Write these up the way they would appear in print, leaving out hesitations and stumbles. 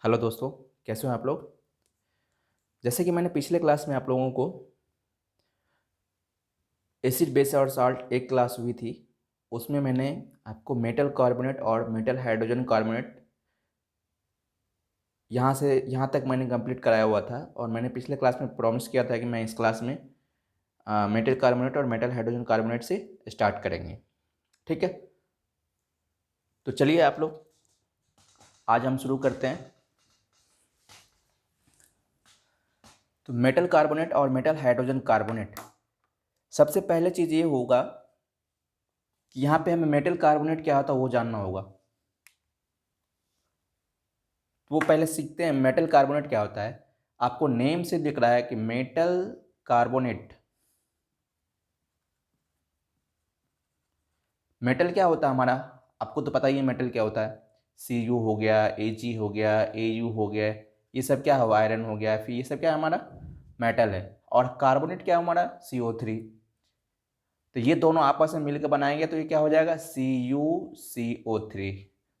Hello दोस्तों, कैसे हो आप लोग। जैसे कि मैंने पिछले क्लास में आप लोगों को एसिड बेस और साल्ट एक क्लास हुई थी। उसमें मैंने आपको मेटल कार्बोनेट और मेटल हाइड्रोजन कार्बोनेट यहाँ से यहाँ तक मैंने कंप्लीट कराया हुआ था। और मैंने पिछले क्लास में प्रॉमिस किया था कि मैं इस क्लास में मेटल कार्बोनेट और मेटल हाइड्रोजन कार्बोनेट से स्टार्ट करेंगे। ठीक है, तो चलिए आप लोग आज हम शुरू करते हैं। तो मेटल कार्बोनेट और मेटल हाइड्रोजन कार्बोनेट, सबसे पहले चीज़ ये होगा कि यहाँ पे हमें मेटल कार्बोनेट क्या होता है वो जानना होगा। तो वो पहले सीखते हैं मेटल कार्बोनेट क्या होता है। आपको नेम से दिख रहा है कि मेटल कार्बोनेट। मेटल क्या होता है हमारा, आपको तो पता ही है मेटल क्या होता है। Cu हो गया, Ag हो गया, Au हो गया, ये सब क्या है, आयरन हो गया, फिर ये सब क्या है हमारा मेटल है। और कार्बोनेट क्या है हमारा CO3। तो ये दोनों आपस में मिलकर बनाएंगे तो ये क्या हो जाएगा CuCO3।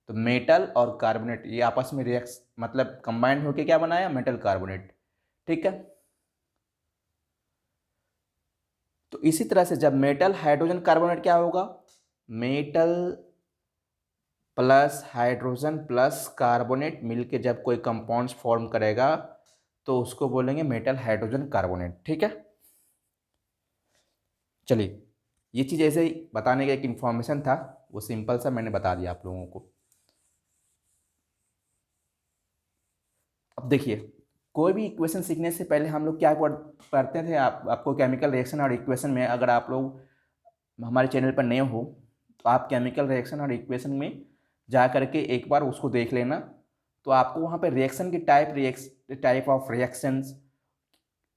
तो मेटल और कार्बोनेट ये आपस में रिएक्ट मतलब कंबाइंड होकर क्या बनाया, मेटल कार्बोनेट। ठीक है, तो इसी तरह से जब मेटल हाइड्रोजन कार्बोनेट क्या होगा, metal plus hydrogen plus carbonate मिलके जब कोई कंपाउंड्स फॉर्म करेगा तो उसको बोलेंगे मेटल हाइड्रोजन कार्बोनेट। ठीक है, चलिए ये चीज़ ऐसे ही बताने का एक इन्फॉर्मेशन था, वो सिंपल सा मैंने बता दिया आप लोगों को। अब देखिए, कोई भी इक्वेशन सीखने से पहले हम लोग क्या पढ़ते थे, आपको केमिकल रिएक्शन और इक्वेशन में, अगर आप लोग हमारे चैनल पर नए हो तो आप केमिकल रिएक्शन और इक्वेशन में जा करके एक बार उसको देख लेना। तो आपको वहाँ पे रिएक्शन की टाइप ऑफ रिएक्शंस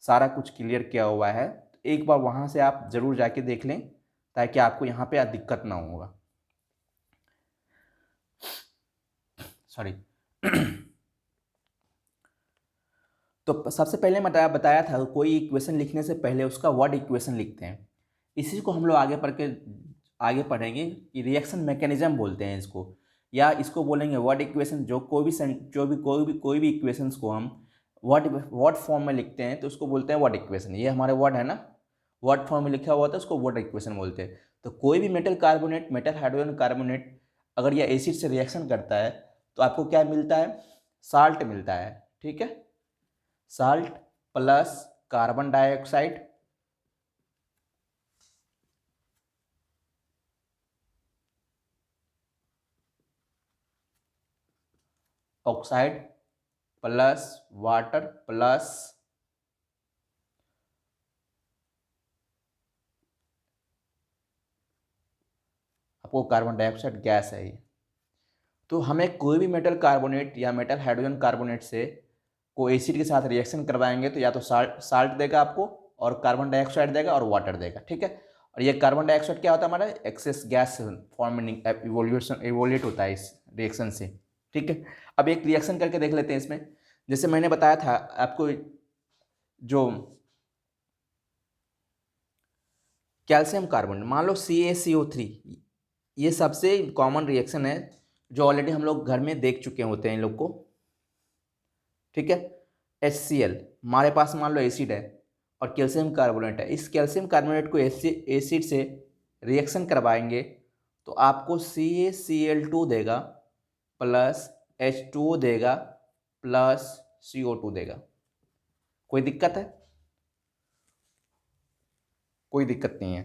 सारा कुछ क्लियर किया हुआ है। तो एक बार वहाँ से आप ज़रूर जाके देख लें ताकि आपको यहाँ पे दिक्कत ना होगा। सॉरी। तो सबसे पहले मैं बताया था कोई इक्वेशन लिखने से पहले उसका वर्ड इक्वेशन लिखते हैं। इसी को हम लोग आगे पढ़ेंगे कि रिएक्शन मैकेनिज्म बोलते हैं इसको, या इसको बोलेंगे वर्ड इक्वेशन। कोई भी इक्वेशंस को हम वर्ड फॉर्म में लिखते हैं तो उसको बोलते हैं वर्ड इक्वेशन। ये हमारे वर्ड है ना, वर्ड फॉर्म में लिखा हुआ था उसको वर्ड इक्वेशन बोलते हैं। तो कोई भी metal carbonate, metal hydrogen carbonate अगर यह एसिड से रिएक्शन करता है तो आपको क्या मिलता है, साल्ट मिलता है। ठीक है, salt plus carbon dioxide oxide plus water plus आपको कार्बन डाइऑक्साइड गैस है ये। तो हमें कोई भी मेटल कार्बोनेट या मेटल हाइड्रोजन कार्बोनेट से को एसिड के साथ रिएक्शन करवाएंगे तो या तो साल्ट देगा आपको, और कार्बन डाइऑक्साइड देगा और वाटर देगा। ठीक है, और ये कार्बन डाइऑक्साइड क्या होता है हमारा एक्सेस गैस फॉर्मिंग इवोल्यूट होता है इस रिएक्शन से। ठीक है, अब एक रिएक्शन करके देख लेते हैं इसमें। जैसे मैंने बताया था आपको, जो कैल्शियम कार्बन, मान लो CaCO3, ये सबसे कॉमन रिएक्शन है जो ऑलरेडी हम लोग घर में देख चुके होते हैं इन लोग को। ठीक है, HCl हमारे पास मान लो एसिड है और कैल्शियम कार्बोनेट है। इस कैल्शियम कार्बोनेट को एसिड से रिएक्शन करवाएंगे तो आपको CaCl2 देगा प्लस H2O देगा प्लस CO2 देगा। कोई दिक्कत है? कोई दिक्कत नहीं है।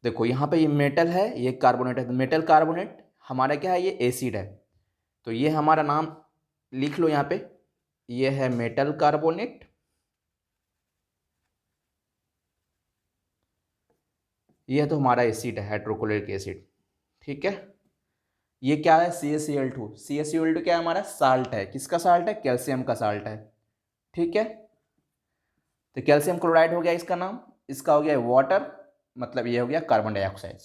देखो यहाँ पे ये मेटल है, ये कार्बोनेट है, तो मेटल कार्बोनेट हमारा क्या है, ये एसिड है। तो ये हमारा नाम लिख लो यहाँ पे, ये है मेटल कार्बोनेट, ये तो हमारा एसिड है, हाइड्रोक्लोरिक एसिड। ठीक है, ये क्या है CaCl2। CaCl2 क्या है हमारा, साल्ट है। किसका साल्ट है, कैल्शियम का साल्ट है। ठीक है, तो कैल्शियम क्लोराइड हो गया इसका नाम, इसका हो गया वाटर, मतलब ये हो गया कार्बन डाइऑक्साइड।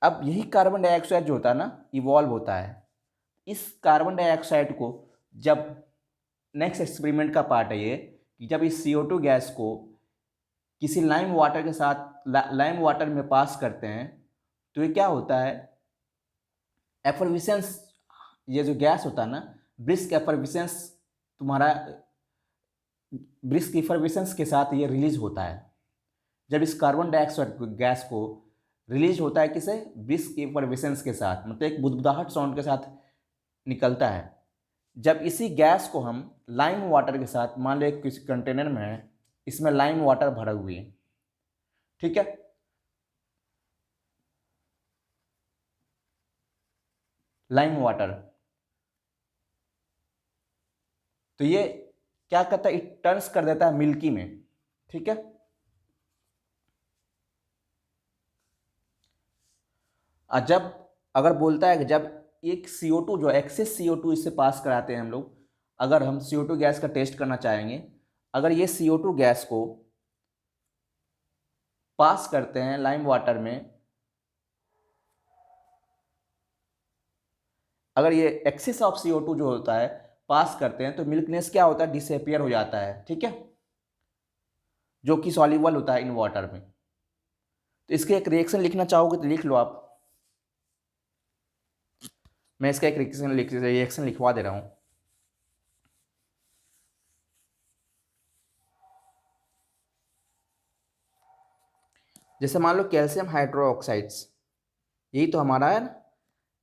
अब यही कार्बन डाइऑक्साइड जो होता है ना, इवॉल्व होता है। इस कार्बन डाइऑक्साइड को जब नेक्स्ट एक्सपेरिमेंट का पार्ट है ये, कि जब इस CO2 गैस को किसी लाइम वाटर में पास करते हैं तो ये क्या होता है, एफल्विसेंस, ये जो गैस होता है ना, ब्रिस्क एफर्विसेंस तुम्हारा ब्रिस्क इफर्विसेंस के साथ ये रिलीज होता है। जब इस कार्बन डाइऑक्साइड गैस को रिलीज होता है किसे, ब्रिस्क इफर्विसेंस के साथ, मतलब एक बुदबुदाहट साउंड के साथ निकलता है। जब इसी गैस को हम लाइम वाटर के साथ, मान लो एक किसी कंटेनर में है, इसमें लाइम वाटर भरा हुई है, ठीक है, लाइम वाटर, तो ये क्या करता है, इट टर्न्स कर देता है मिल्की में, ठीक है। जब अगर बोलता है कि जब एक CO2 जो एक्सेस CO2 इससे पास कराते हैं हम लोग, अगर हम CO2 गैस का टेस्ट करना चाहेंगे, अगर ये CO2 गैस को पास करते हैं लाइम वाटर में, अगर ये एक्सेस ऑफ CO2 जो होता है पास करते हैं, तो मिल्कनेस क्या होता है, डिसअपियर हो जाता है, ठीक है, जो कि सॉल्युबल होता है इन वाटर में। तो इसके एक रिएक्शन लिखना चाहोगे तो लिख लो आप, मैं इसका एक रिएक्शन लिखवा दे रहा हूं। जैसे मान लो कैल्शियम हाइड्रोक्साइड्स, यही तो हमारा है ना,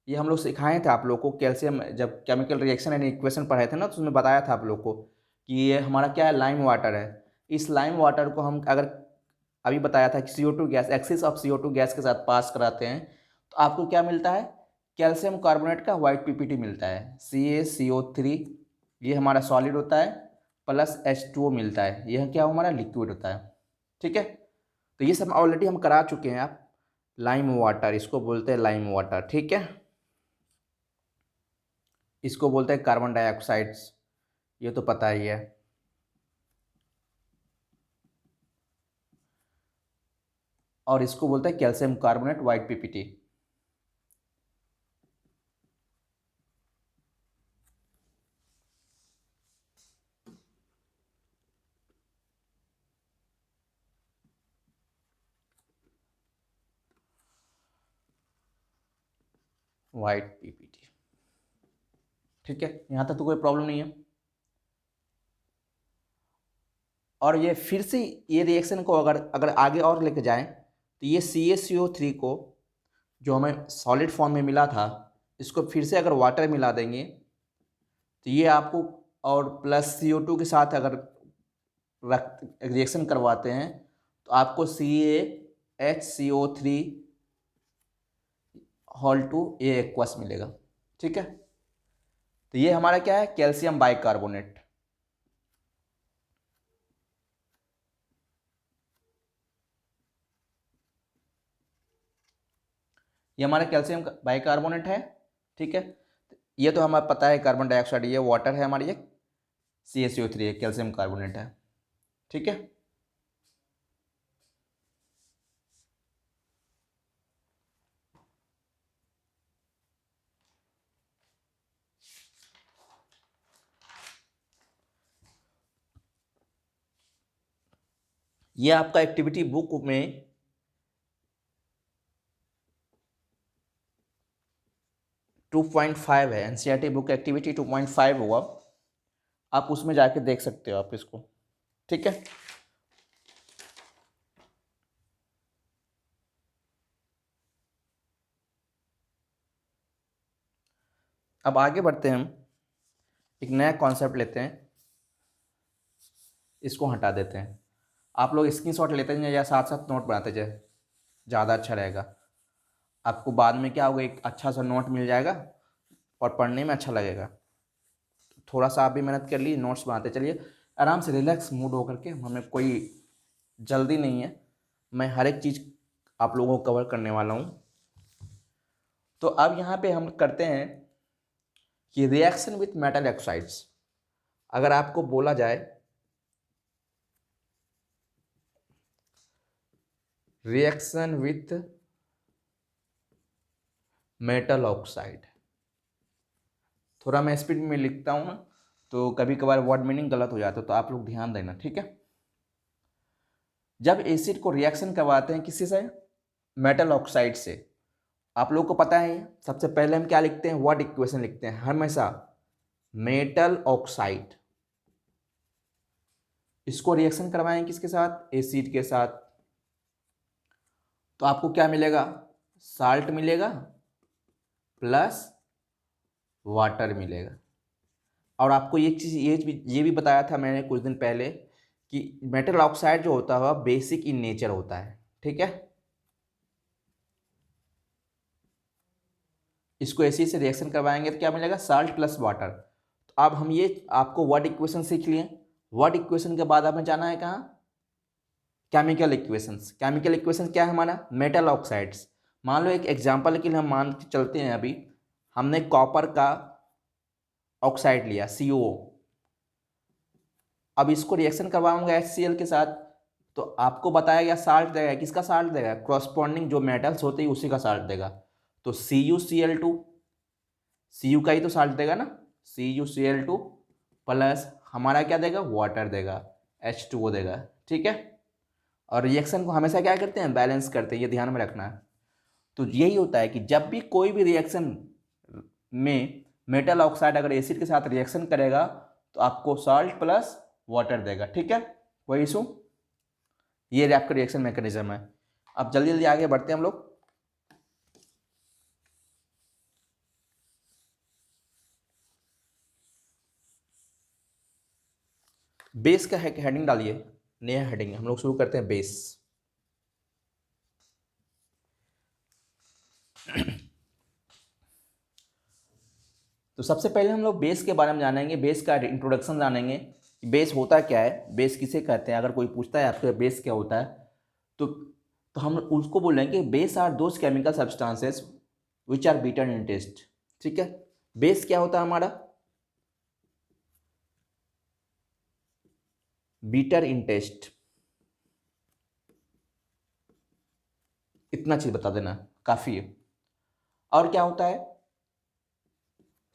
ये हम लोग सिखाए थे आप लोगों को, कैल्शियम जब केमिकल रिएक्शन एंड इक्वेशन पढ़ाए थे ना, तो उसमें बताया था आप लोग को कि ये हमारा क्या है, लाइम वाटर है। इस लाइम वाटर को हम अगर अभी बताया था कि CO2 gas, axis of CO2 gas के साथ पास कराते हैं, तो आपको क्या मिलता है, कैल्शियम कार्बोनेट का वाइट PPT मिलता है, CaCO3, ये हमारा सॉलिड होता है, प्लस H2O मिलता है, यह क्या हमारा लिक्विड होता है, ठीक है। तो ये सब ऑलरेडी हम करा चुके हैं, आप लाइम वाटर, इसको बोलते हैं लाइम वाटर, ठीक है, इसको बोलते हैं कार्बन डाइऑक्साइड्स, ये तो पता ही है। और इसको बोलते हैं calcium carbonate white PPT। White PPT, ठीक है, यहाँ तक तो कोई प्रॉब्लम नहीं है। और ये फिर से ये रिएक्शन को अगर अगर आगे और लेके जाएं, तो ये CaCO3 को जो हमें सॉलिड फॉर्म में मिला था, इसको फिर से अगर वाटर मिला देंगे, तो ये आपको, और प्लस CO2 के साथ अगर रिएक्शन करवाते हैं, तो आपको CaHCO3 whole to A aqueous मिलेगा, ठीक है। तो ये हमारा क्या है, कैल्शियम बाइकार्बोनेट। ये हमारा कैल्शियम बाइकार्बोनेट है, ठीक है। ये तो हमें पता है कार्बन डाइऑक्साइड, ये वाटर है हमारी, ये CaCO3 है, कैल्शियम कार्बोनेट है, ठीक है। ये आपका एक्टिविटी बुक में 2.5 है, NCERT बुक एक्टिविटी 2.5 होगा, आप उसमें जाके देख सकते हो आप इसको, ठीक है। अब आगे बढ़ते हैं, हम एक नया कॉन्सेप्ट लेते हैं, इसको हटा देते हैं। आप लोग स्क्रीनशॉट लेते हैं या साथ साथ नोट बनाते जाए, ज़्यादा अच्छा रहेगा। आपको बाद में क्या होगा, एक अच्छा सा नोट मिल जाएगा और पढ़ने में अच्छा लगेगा। थोड़ा सा आप भी मेहनत कर लीजिए, नोट्स बनाते चलिए आराम से, रिलैक्स मूड होकर के, हमें कोई जल्दी नहीं है, मैं हर एक चीज़ आप लोगों को कवर करने वाला हूँ। तो अब यहाँ पे हम करते हैं कि रिएक्शन विथ मेटल ऑक्साइड्स, अगर आपको बोला जाए रिएक्शन विथ मेटल ऑक्साइड, थोड़ा मैं स्पीड में लिखता हूँ ना, तो कभी कभार वर्ड मीनिंग गलत हो जाता है, तो आप लोग ध्यान देना, ठीक है। जब एसिड को रिएक्शन करवाते हैं किसी से, मेटल ऑक्साइड से, आप लोग को पता है सबसे पहले हम क्या लिखते हैं, व्हाट इक्वेशन लिखते हैं हमेशा, मेटल ऑक्साइड, इसको रिएक्शन करवाएं किसके साथ, एसिड के साथ, तो आपको क्या मिलेगा, साल्ट मिलेगा प्लस वाटर मिलेगा। और आपको ये चीज़ ये भी बताया था मैंने कुछ दिन पहले कि मेटल ऑक्साइड जो होता है बेसिक इन नेचर होता है, ठीक है। इसको एसिड से रिएक्शन करवाएंगे तो क्या मिलेगा, साल्ट प्लस वाटर। तो अब हम ये आपको वर्ड इक्वेशन सीख लिए। वर्ड इक्वेशन के बाद हमें जाना है कहाँ, केमिकल इक्वेशंस। केमिकल इक्वेशन क्या है हमारा, मेटल ऑक्साइड्स। मान लो एक एग्जांपल के लिए हम मान के चलते हैं, अभी हमने कॉपर का ऑक्साइड लिया COO, अब इसको रिएक्शन करवाऊंगा HCl के साथ, तो आपको बताया गया साल्ट देगा, किसका साल्ट देगा, कॉरस्पॉन्डिंग जो मेटल्स होते हैं उसी का साल्ट देगा। तो CuCl2, Cu का ही तो साल्ट देगा ना, CuCl2 प्लस हमारा क्या देगा, वाटर देगा, H2O देगा, ठीक है। और रिएक्शन को हमेशा क्या करते हैं, बैलेंस करते हैं, ये ध्यान में रखना है। तो यही होता है कि जब भी कोई भी रिएक्शन में मेटल ऑक्साइड अगर एसिड के साथ रिएक्शन करेगा तो आपको साल्ट प्लस वाटर देगा, ठीक है, कोई इशू। ये आपका रिएक्शन मैकेनिज्म है। अब जल्दी जल्दी आगे बढ़ते हैं हम लोग। बेस का हेडिंग डालिए, नया हेडिंग हम लोग शुरू करते हैं, बेस। तो सबसे पहले हम लोग बेस के बारे में जानेंगे, बेस का इंट्रोडक्शन जानेंगे कि बेस होता क्या है, बेस किसे कहते हैं। अगर कोई पूछता है आपके बेस क्या होता है तो हम उसको बोलेंगे base are those chemical substances which are bitter in taste, ठीक है। बेस क्या होता है हमारा, बीटर इन टेस्ट, इतना चीज बता देना काफी है। और क्या होता है,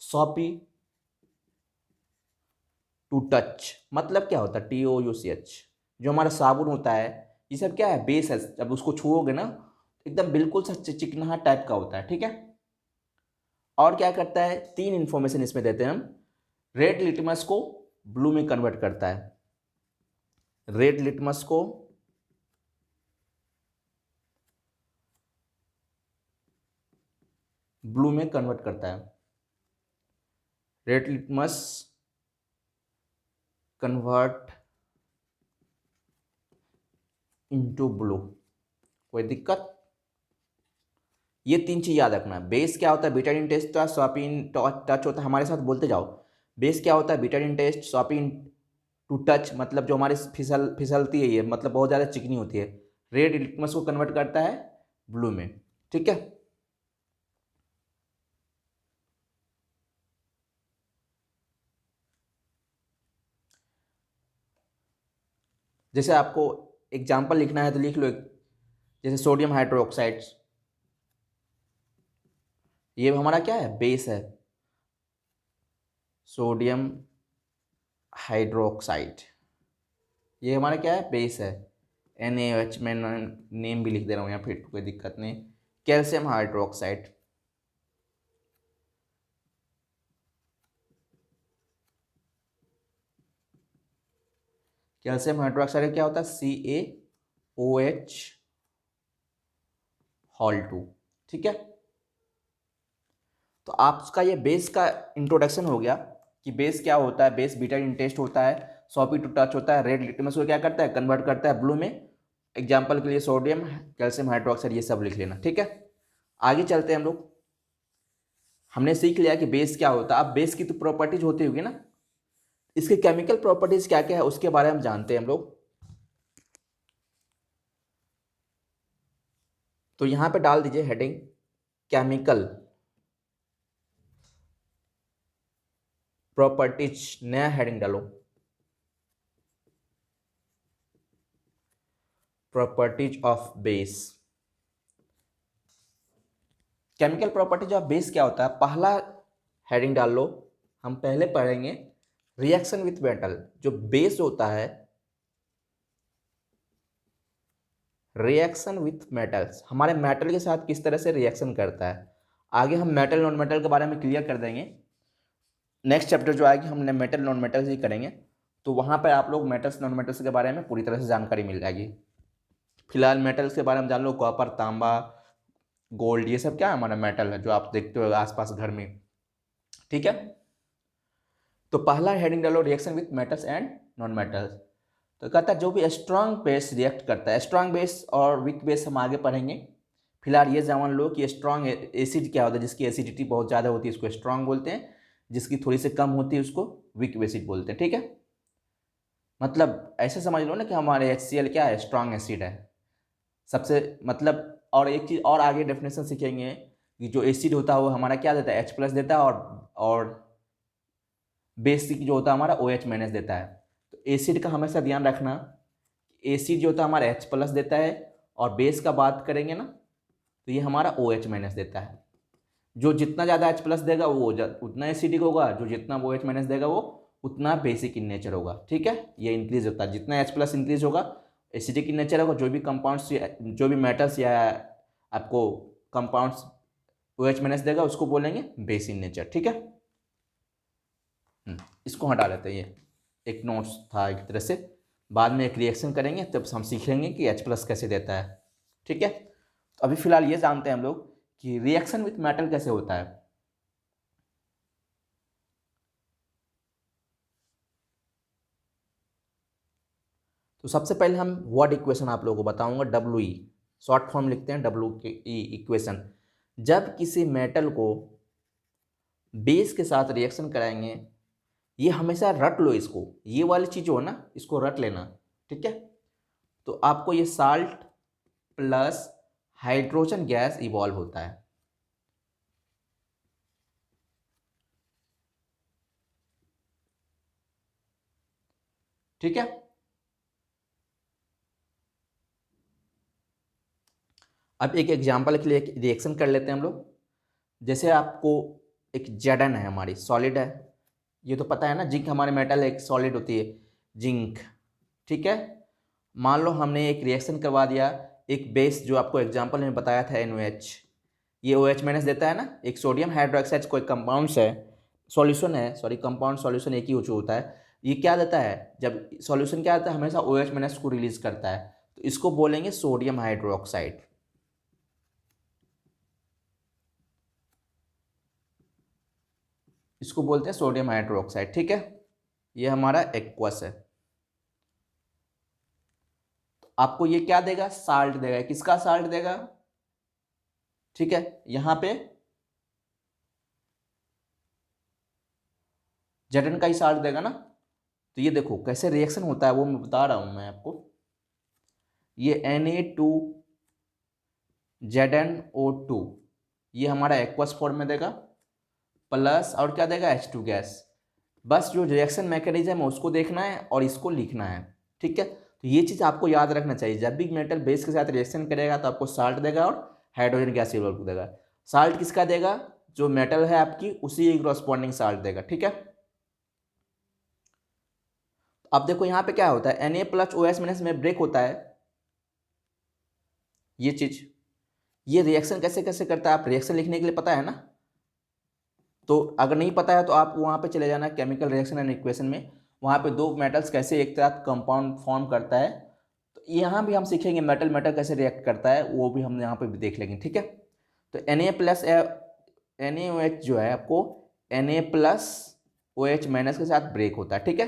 सॉपी टू टच, मतलब क्या होता है, TOUCH, जो हमारा साबुन होता है ये सब क्या है, बेस है, जब उसको छुओगे ना एकदम बिल्कुल सा चिकना टाइप का होता है, ठीक है। और क्या करता है, तीन इंफॉर्मेशन इसमें देते हैं हम। रेड लिटमस को ब्लू में कन्वर्ट करता है, रेड लिटमस को ब्लू में कन्वर्ट करता है, red litmus convert into blue, कोई दिक्कत। ये तीन चीज याद रखना। बेस क्या होता है, बीटा इन टेस्ट, स्वापी इन टच होता है, हमारे साथ बोलते जाओ। बेस क्या होता है, बीटा इन टेस्ट, स्वापी इन टू टच, मतलब जो हमारे फिसलती है ये, मतलब बहुत ज़्यादा चिकनी होती है। रेड लिटमस को कन्वर्ट करता है ब्लू में, ठीक है। जैसे आपको एग्जाम्पल लिखना है तो लिख लो, जैसे सोडियम हाइड्रोक्साइड, ये हमारा क्या है, बेस है, सोडियम हाइड्रोक्साइड, ये हमारा क्या है, बेस है। NaOH, मैं नेम भी लिख दे रहा हूँ यहाँ, फिर कोई दिक्कत नहीं। कैल्शियम हाइड्रोक्साइड, कैल्शियम हाइड्रोक्साइड क्या होता है, CaOH होल 2, ठीक है। तो आपका ये बेस का इंट्रोडक्शन हो गया कि बेस क्या होता है। बेस बीटा इन टेस्ट होता है, सॉपी टू टच होता है, रेड लिटमस को क्या करता है, कन्वर्ट करता है ब्लू में। एग्जाम्पल के लिए सोडियम, कैल्शियम हाइड्रोक्साइड, ये सब लिख लेना, ठीक है। आगे चलते हैं हम लोग। हमने सीख लिया कि बेस क्या होता है। अब बेस की तो प्रॉपर्टीज होती होगी ना, इसके केमिकल प्रॉपर्टीज क्या क्या है उसके बारे में जानते हैं हम लोग। तो यहां पे डाल दीजिए हेडिंग केमिकल प्रॉपर्टीज, नया हेडिंग डालो, properties of base. Chemical properties of base क्या होता है, पहला हेडिंग डाल लो। हम पहले पढ़ेंगे रिएक्शन विथ मेटल। जो बेस होता है, रिएक्शन विथ मेटल्स, हमारे मेटल के साथ किस तरह से रिएक्शन करता है। आगे हम मेटल नॉन मेटल के बारे में क्लियर कर देंगे। नेक्स्ट चैप्टर जो आएगी हमने मेटल नॉन मेटल्स ही करेंगे, तो वहाँ पर आप लोग मेटल्स नॉन मेटल्स के बारे में पूरी तरह से जानकारी मिल जाएगी। फिलहाल मेटल्स के बारे में जान लो, कॉपर, तांबा, गोल्ड, ये सब क्या है, हमारा मेटल है जो आप देखते हो आसपास घर में। ठीक है, तो पहला हेडिंग डालो reaction with metals and non metals. तो कहता है जो भी स्ट्रांग बेस रिएक्ट करता है, स्ट्रांग बेस और वीक बेस हम आगे पढ़ेंगे। फिलहाल ये जान लो कि स्ट्रांग एसिड क्या होता है, जिसकी एसिडिटी बहुत ज़्यादा होती है उसको स्ट्रांग बोलते हैं, जिसकी थोड़ी सी कम होती है उसको वीक एसिड बोलते हैं। ठीक है, मतलब ऐसे समझ लो ना कि हमारे HCl क्या है, स्ट्रांग एसिड है सबसे, मतलब। और एक चीज़ और आगे डेफिनेशन सीखेंगे कि जो एसिड होता है वो हमारा क्या देता है, H+ देता है, और बेसिक जो होता है हमारा OH- देता है। तो एसिड का हमेशा ध्यान रखना, एसिड जो होता है हमारा H+ देता है, और बेस का बात करेंगे ना तो ये हमारा OH- देता है। जो जितना ज़्यादा H+ देगा वो उतना एसिडिक होगा, जो जितना OH- देगा वो उतना बेसिक इन नेचर होगा। ठीक है, ये इंक्रीज होता है, जितना H+ इंक्रीज होगा एसिडिक इन नेचर होगा। जो भी कंपाउंड्स, जो भी मेटल्स या आपको कंपाउंड्स OH- देगा उसको बोलेंगे बेस इन नेचर। ठीक है, इसको हटा लेते हैं, ये एक नोट्स था एक तरह से, बाद में एक रिएक्शन करेंगे तब हम सीखेंगे कि H+ कैसे देता है। ठीक है, तो अभी फिलहाल ये जानते हैं हम लोग कि रिएक्शन विथ मेटल कैसे होता है। तो सबसे पहले हम वर्ड इक्वेशन आप लोगों को बताऊंगा, WE शॉर्ट फॉर्म लिखते हैं, WE इक्वेशन। जब किसी मेटल को बेस के साथ रिएक्शन कराएंगे, ये हमेशा रट लो इसको, ये वाली चीज़ हो ना इसको रट लेना। ठीक है, तो आपको ये salt plus hydrogen gas evolve होता है। ठीक है, अब एक एग्जांपल के लिए एक रिएक्शन कर लेते हैं हम लोग। जैसे आपको एक Zn है, हमारी सॉलिड है, ये तो पता है ना, जिंक हमारे मेटल एक सॉलिड होती है, जिंक। ठीक है, मान लो हमने एक रिएक्शन करवा दिया, एक बेस जो आपको एग्जांपल में बताया था NOH, ये OH- देता है ना। एक सोडियम हाइड्रोक्साइड कोई कंपाउंड्स है, सॉल्यूशन है, सॉरी कंपाउंड सॉल्यूशन एक ही होता है। ये क्या देता है, जब सॉल्यूशन क्या आता है हमेशा OH- को रिलीज करता है, तो इसको बोलेंगे सोडियम हाइड्रोक्साइड। इसको बोलते हैं सोडियम हाइड्रोक्साइड। ठीक है, ये हमारा एक्वस है। तो आपको ये क्या देगा, साल्ट देगा, किसका साल्ट देगा। ठीक है, यहां पे Zn का ही साल्ट देगा ना। तो ये देखो कैसे रिएक्शन होता है वो मैं बता रहा हूं मैं आपको। ये Na2ZnO2 ये हमारा एक्वस फॉर्म में देगा, प्लस और क्या देगा, H2 गैस। बस जो रिएक्शन मैकेनिज्म है उसको देखना है और इसको लिखना है। ठीक है, तो ये चीज़ आपको याद रखना चाहिए, जब भी मेटल बेस के साथ रिएक्शन करेगा तो आपको साल्ट देगा और हाइड्रोजन गैस इवॉल्व देगा। साल्ट किसका देगा, जो मेटल है आपकी उसी करस्पॉन्डिंग साल्ट देगा। ठीक है, अब देखो यहाँ पे क्या होता है, Na+OH- में ब्रेक होता है ये चीज। ये रिएक्शन कैसे कैसे करता है, आप रिएक्शन लिखने के लिए पता है ना। तो अगर नहीं पता है तो आप वहाँ पे चले जाना केमिकल रिएक्शन एंड इक्वेशन में, वहाँ पे दो मेटल्स कैसे एक साथ कंपाउंड फॉर्म करता है। तो यहाँ भी हम सीखेंगे मेटल मेटल कैसे रिएक्ट करता है, वो भी हम यहाँ पे भी देख लेंगे। ठीक है, तो NaOH जो है आपको Na+OH- के साथ ब्रेक होता है। ठीक है,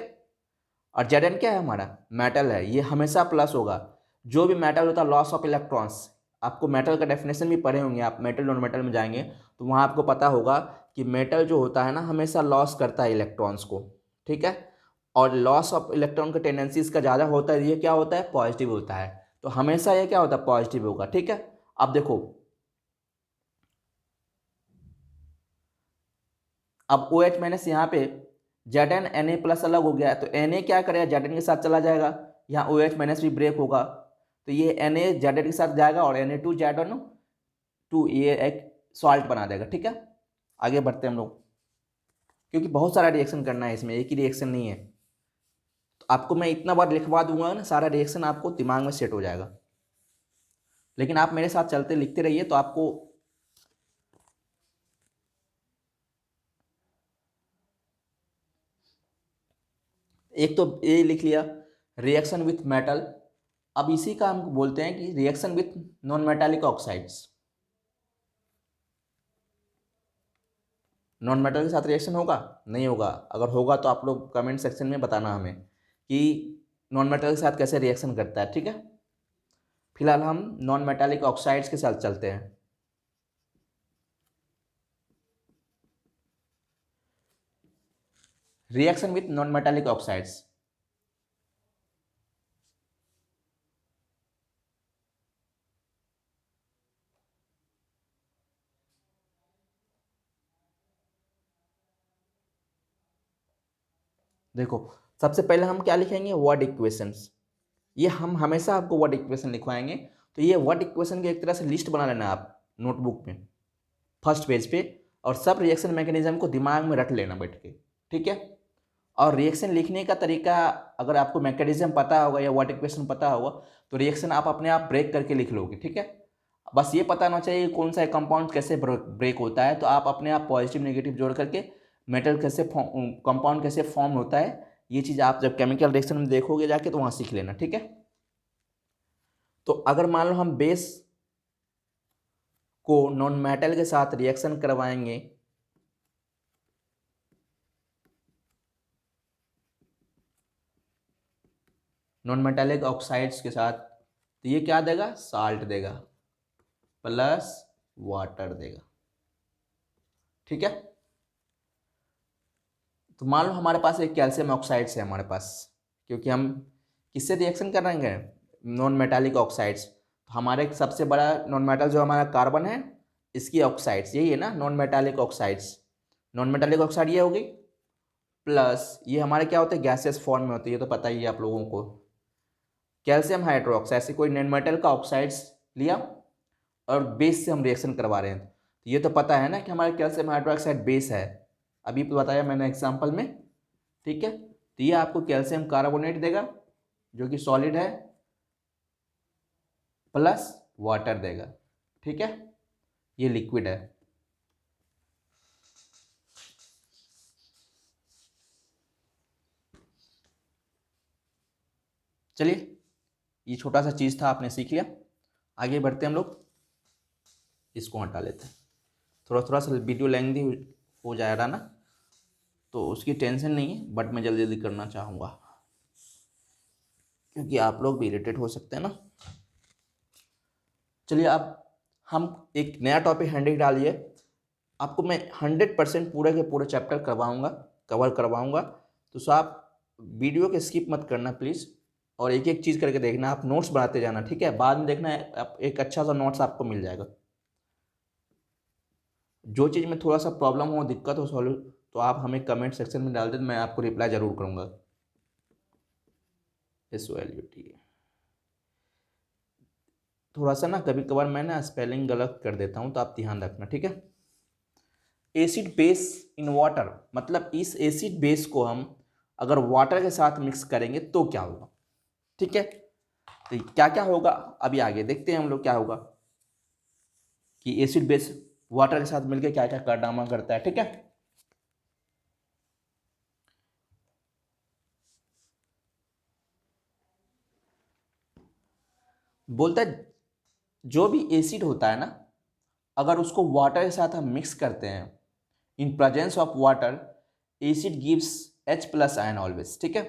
और Zn क्या है, हमारा मेटल है, ये हमेशा प्लस होगा। जो भी मेटल होता है लॉस ऑफ इलेक्ट्रॉन्स, आपको मेटल का डेफिनेशन भी पढ़े होंगे, आप मेटल नॉन मेटल में जाएंगे तो वहाँ आपको पता होगा कि मेटल जो होता है ना हमेशा लॉस करता है इलेक्ट्रॉन्स को। ठीक है, और लॉस ऑफ इलेक्ट्रॉन का टेंडेंसी इसका ज़्यादा होता है, ये क्या होता है, पॉजिटिव होता है। तो हमेशा ये क्या होता है, पॉजिटिव होगा। ठीक है, अब देखो, अब OH- यहाँ पे Zn Na+ अलग हो गया, तो Na क्या करेगा, Zn के साथ चला जाएगा, यहाँ OH- भी ब्रेक होगा, तो ये Na Zn के साथ जाएगा और Na2Zn2 ये एक सॉल्ट बना देगा। ठीक है, आगे बढ़ते हैं हम लोग, क्योंकि बहुत सारा रिएक्शन करना है इसमें, एक ही रिएक्शन नहीं है। तो आपको मैं इतना बार लिखवा दूंगा ना, सारा रिएक्शन आपको दिमाग में सेट हो जाएगा। लेकिन आप मेरे साथ चलते लिखते रहिए तो आपको एक तो ये लिख लिया रिएक्शन विथ मेटल। अब इसी का हम बोलते हैं कि reaction with non metallic oxides. Non metal के साथ रिएक्शन होगा नहीं होगा? अगर होगा तो आप लोग कमेंट सेक्शन में बताना हमें कि नॉन मेटल के साथ कैसे रिएक्शन करता है, ठीक है। फिलहाल हम नॉन मेटालिक ऑक्साइड्स के साथ चलते हैं। Reaction with non metallic oxides. देखो, सबसे पहले हम क्या लिखेंगे? Word equations. ये हम हमेशा आपको वर्ड इक्वेशन लिखवाएंगे, तो ये वर्ड इक्वेशन की एक तरह से लिस्ट बना लेना आप नोटबुक में फर्स्ट पेज पे, और सब रिएक्शन मैकेनिज्म को दिमाग में रट लेना बैठ के, ठीक है। और रिएक्शन लिखने का तरीका, अगर आपको मैकेनिज्म पता होगा या वर्ड इक्वेशन पता होगा तो रिएक्शन आप अपने आप ब्रेक करके लिख लोगे, ठीक है। बस ये पता होना चाहिए कौन सा कंपाउंड कैसे ब्रेक होता है, तो आप अपने आप पॉजिटिव नेगेटिव जोड़ करके मेटल कैसे कंपाउंड कैसे फॉर्म होता है, ये चीज़ आप जब केमिकल रिएक्शन में देखोगे जाके तो वहाँ सीख लेना, ठीक है। तो अगर मान लो हम बेस को नॉन मेटल के साथ रिएक्शन करवाएंगे, नॉन मेटालिक ऑक्साइड्स के साथ, तो ये क्या देगा? साल्ट देगा प्लस वाटर देगा, ठीक है। तो मान लो हमारे पास एक कैल्शियम ऑक्साइड्स है हमारे पास, क्योंकि हम किससे रिएक्शन करेंगे? Non metallic oxides. तो हमारे सबसे बड़ा नॉन मेटल जो हमारा कार्बन है, इसकी ऑक्साइड्स यही है ना, non metallic oxides. Non metallic oxide ये होगी, प्लस ये हमारे क्या होते हैं? गैसेस फॉर्म में होते हैं, ये तो पता ही है आप लोगों को। कैल्शियम हाइड्रोक्साइड से कोई नॉन मेटल का ऑक्साइड्स लिया और बेस से हम रिएक्शन करवा रहे हैं, तो ये तो पता है ना कि हमारा कैल्शियम हाइड्रोक्साइड बेस है, अभी बताया मैंने एग्जांपल में, ठीक है। तो ये आपको कैल्शियम कार्बोनेट देगा जो कि सॉलिड है, प्लस वाटर देगा, ठीक है। ये लिक्विड है। चलिए, ये छोटा सा चीज़ था, आपने सीख लिया। आगे बढ़ते हैं हम लोग, इसको हटा लेते हैं। थोड़ा थोड़ा सा वीडियो लेंथी हो जा रहा ना, तो उसकी टेंशन नहीं है, बट मैं जल्दी जल्दी करना चाहूँगा क्योंकि आप लोग भी इरिटेट हो सकते हैं ना। चलिए, अब हम एक नया टॉपिक हैंडल डालिए। आपको मैं 100% पूरे के पूरे चैप्टर कवर करवाऊँगा, तो सो आप वीडियो के स्किप मत करना प्लीज़, और एक एक चीज़ करके देखना, आप नोट्स बनाते जाना, ठीक है। बाद में देखना एक अच्छा सा नोट्स आपको मिल जाएगा। जो चीज़ में थोड़ा सा प्रॉब्लम हो, दिक्कत हो, सॉल्व, तो आप हमें कमेंट सेक्शन में डाल दें, मैं आपको रिप्लाई ज़रूर करूँगा। SOLUT थोड़ा सा ना कभी कभार मैं ना स्पेलिंग गलत कर देता हूँ, तो आप ध्यान रखना, ठीक है। एसिड बेस इन वाटर, मतलब इस एसिड बेस को हम अगर वाटर के साथ मिक्स करेंगे तो क्या होगा, ठीक है। तो क्या क्या होगा अभी आगे देखते हैं हम लोग क्या होगा, कि एसिड बेस वाटर के साथ मिलकर क्या क्या कारनामा करता है, ठीक है। बोलता है जो भी एसिड होता है ना, अगर उसको वाटर के साथ हम मिक्स करते हैं in presence of water, acid gives H+ ion always, ठीक है।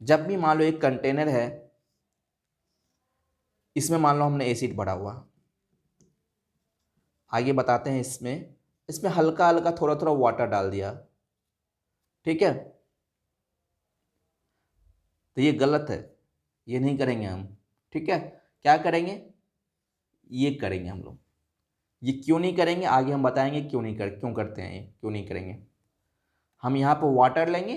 जब भी मान लो एक कंटेनर है, इसमें मान लो हमने एसिड भरा हुआ, आगे बताते हैं, इसमें इसमें हल्का हल्का थोड़ा थोड़ा वाटर डाल दिया, ठीक है। तो ये गलत है, ये नहीं करेंगे हम, ठीक है। क्या करेंगे? ये करेंगे हम लोग। ये क्यों नहीं करेंगे आगे हम बताएंगे, क्यों करते हैं, ये क्यों नहीं करेंगे। हम यहाँ पर वाटर लेंगे,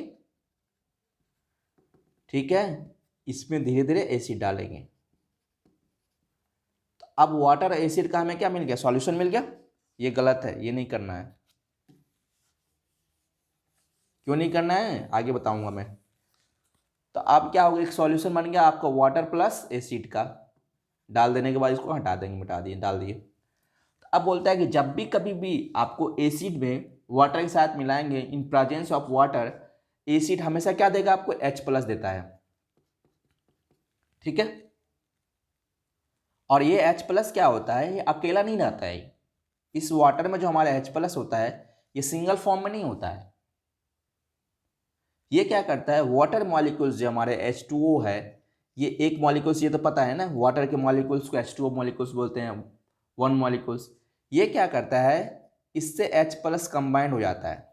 ठीक है, इसमें धीरे धीरे एसिड डालेंगे। तो अब वाटर एसिड का हमें क्या मिल गया? सॉल्यूशन मिल गया। ये गलत है, ये नहीं करना है। क्यों नहीं करना है आगे बताऊंगा मैं। तो अब क्या होगा, एक सॉल्यूशन बन गया आपका वाटर प्लस एसिड का, डाल देने के बाद इसको हटा देंगे, मिटा दिए, डाल दिए। तो अब बोलता है कि जब भी कभी भी आपको एसिड में वाटर के साथ मिलाएंगे in presence of water, acid हमेशा क्या देगा आपको, H प्लस देता है, ठीक है। और ये H प्लस क्या होता है, ये अकेला नहीं रहता है। इस वाटर में जो हमारा H प्लस होता है ये सिंगल फॉर्म में नहीं होता है। ये क्या करता है, वाटर मॉलिक्यूल्स जो हमारे H2O है, ये एक मॉलिक्यूल्स, ये तो पता है ना, वाटर के मॉलिक्यूल्स को H2O मॉलिक्यूल्स बोलते हैं, वन मॉलिक्यूल्स। ये क्या करता है, इससे H प्लस कंबाइंड हो जाता है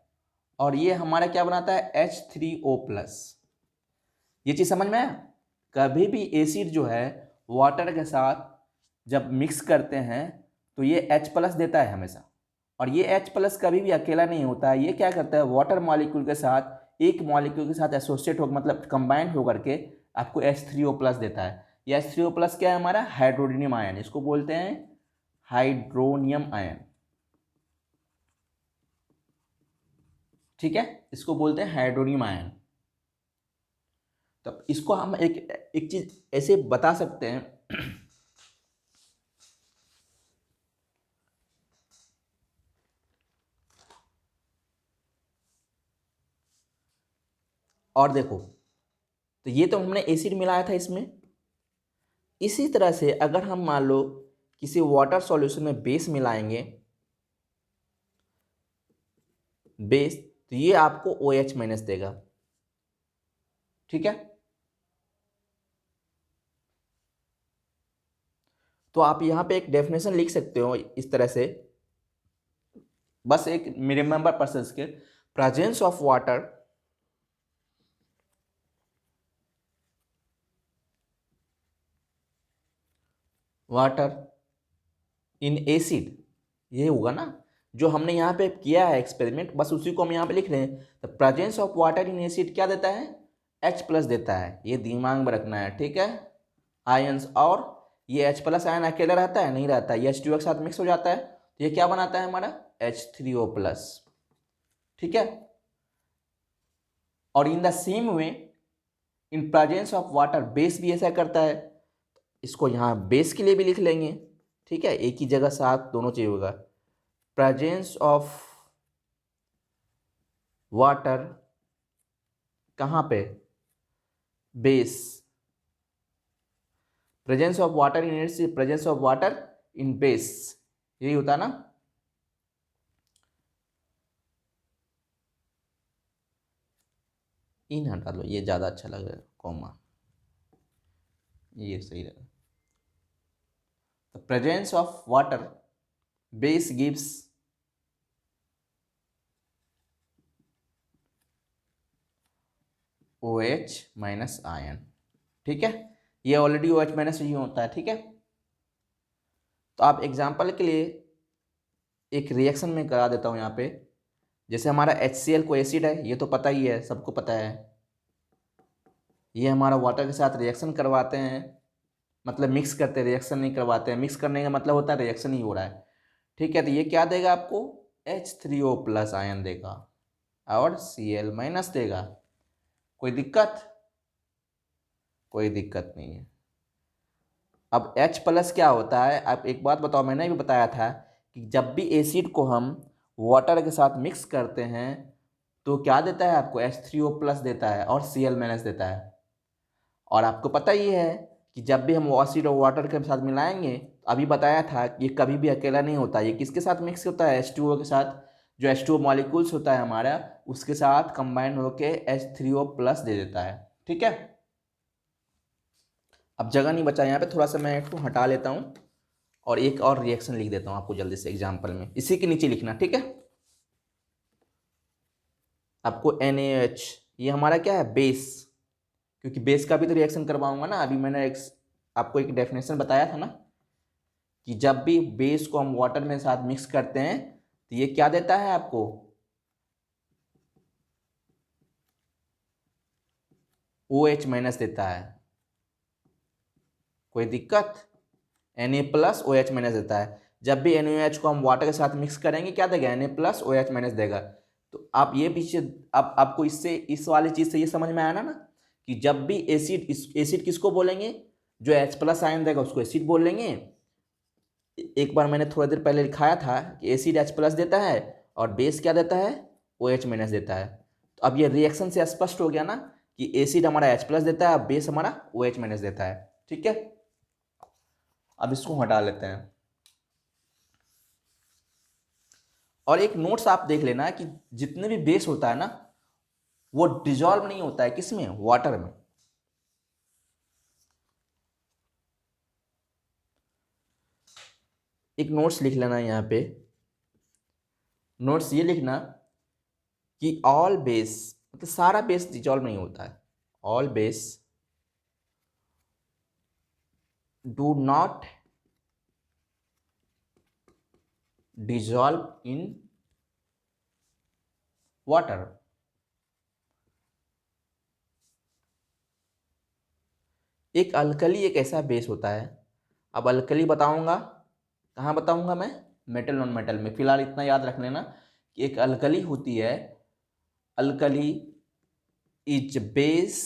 और ये हमारा क्या बनाता है, H3O प्लस। ये चीज़ समझ में आया। कभी भी एसिड जो है वाटर के साथ जब मिक्स करते हैं तो ये H प्लस देता है हमेशा, और ये H प्लस कभी भी अकेला नहीं होता है। ये क्या करता है, वाटर मॉलिक्यूल के साथ, एक मॉलिक्यूल के साथ एसोसिएट हो, मतलब कंबाइंड होकर के आपको H3O प्लस देता है। ये H3O प्लस क्या है हमारा, हाइड्रोनियम आयन, इसको बोलते हैं हाइड्रोनियम आयन, ठीक है, इसको बोलते हैं हाइड्रोनियम आयन। तो इसको हम एक चीज ऐसे बता सकते हैं और देखो, तो ये तो हमने एसिड मिलाया था इसमें। इसी तरह से अगर हम मान लो किसी वाटर सॉल्यूशन में बेस मिलाएंगे, बेस, तो ये आपको OH माइनस देगा, ठीक है। तो आप यहाँ पे एक डेफिनेशन लिख सकते हो इस तरह से, बस एक रिमेंबर पर्सन के, presence of water in acid, ये होगा ना जो हमने यहाँ पे किया है एक्सपेरिमेंट, बस उसी को हम यहाँ पे लिख रहे हैं। The presence of water in acid क्या देता है, H प्लस देता है, ये दिमाग में रखना है, ठीक है, आयंस। और ये H प्लस आयन अकेला रहता है, नहीं रहता, ये H2O के साथ मिक्स हो जाता है, तो ये क्या बनाता है हमारा, H3O प्लस, ठीक है। और in the same way in presence of water, base भी ऐसा करता है, इसको यहाँ बेस के लिए भी लिख लेंगे, ठीक है, एक ही जगह साथ दोनों चीज होगा। प्रेजेंस ऑफ वाटर कहाँ पे, base, presence of water in acid, presence of water in base, यही होता ना। इन हटा लो, ये ज़्यादा अच्छा लग रहा है, कॉमा, ये सही रहेगा। The presence of water base gives OH minus ion, ठीक है, ये ऑलरेडी OH माइनस ही होता है, ठीक है। तो आप एग्जांपल के लिए एक रिएक्शन में करा देता हूँ यहाँ पे, जैसे हमारा HCl को एसिड है, ये तो पता ही है, सबको पता है। ये हमारा वाटर के साथ रिएक्शन करवाते हैं, मतलब मिक्स करते हैं, रिएक्शन नहीं करवाते हैं। मिक्स करने का मतलब होता है रिएक्शन ही हो रहा है, ठीक है। तो ये क्या देगा आपको, H3O प्लस आयन देगा और Cl माइनस देगा। कोई दिक्कत, कोई दिक्कत नहीं है। अब H प्लस क्या होता है, आप एक बात बताओ, मैंने भी बताया था कि जब भी एसिड को हम वाटर के साथ मिक्स करते हैं तो क्या देता है आपको, H3O प्लस देता है और Cl माइनस देता है। और आपको पता ही है कि जब भी हम एसिड और वाटर के साथ मिलाएंगे, अभी बताया था कि ये कभी भी अकेला नहीं होता, ये किसके साथ मिक्स होता है, H2O के साथ, जो H2O मॉलिक्यूल्स होता है हमारा, उसके साथ कंबाइन होके H3O प्लस दे देता है, ठीक है। अब जगह नहीं बचा यहाँ पे, थोड़ा सा मैं इसको हटा लेता हूँ और एक और रिएक्शन लिख देता हूँ आपको जल्दी से एग्जाम्पल में, इसी के नीचे लिखना, ठीक है। आपको NaOH, ये हमारा क्या है, बेस, क्योंकि बेस का भी तो रिएक्शन करवाऊंगा ना। अभी मैंने आपको एक डेफिनेशन बताया था ना कि जब भी बेस को हम वाटर में साथ मिक्स करते हैं तो ये क्या देता है आपको, OH माइनस देता है। कोई दिक्कत, Na प्लस OH माइनस देता है। जब भी NaOH को हम वाटर के साथ मिक्स करेंगे क्या देगा, Na प्लस OH माइनस देगा। तो आप ये पीछे, आप आपको इससे, इस वाली चीज से ये समझ में आया ना कि जब भी एसिड, एसिड किसको बोलेंगे, जो H प्लस आयन देगा उसको एसिड बोल लेंगे। एक बार मैंने थोड़ी देर पहले लिखाया था कि एसिड H प्लस देता है और बेस क्या देता है, OH माइनस देता है। तो अब ये रिएक्शन से स्पष्ट हो गया ना कि एसिड हमारा H+ देता है, बेस हमारा OH- देता है। ठीक है, अब इसको हटा लेते हैं। और एक नोट्स आप देख लेना कि जितने भी बेस होता है ना वो डिजॉल्व नहीं होता है, किसमें? वाटर में। एक नोट्स लिख लेना यहाँ पे, नोट्स ये लिखना कि ऑल बेस, मतलब सारा बेस डिजॉल्व नहीं होता है। All base do not dissolve in water. एक अल्कली एक ऐसा बेस होता है, अब अल्कली बताऊंगा, कहाँ बताऊंगा मैं? मेटल नॉन मेटल में। फिलहाल इतना याद रख लेना कि एक अल्कली होती है, अल्कली इज बेस,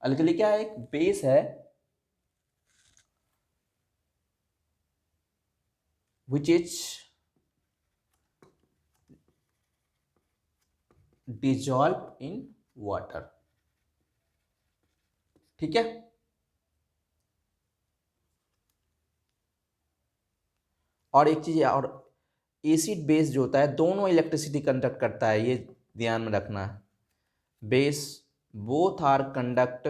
अल्कली क्या है? एक बेस है which is dissolve in water. ठीक है, और एक चीज और, एसिड बेस जो होता है दोनों इलेक्ट्रिसिटी कंडक्ट करता है, ये ध्यान में रखना। Base both are conduct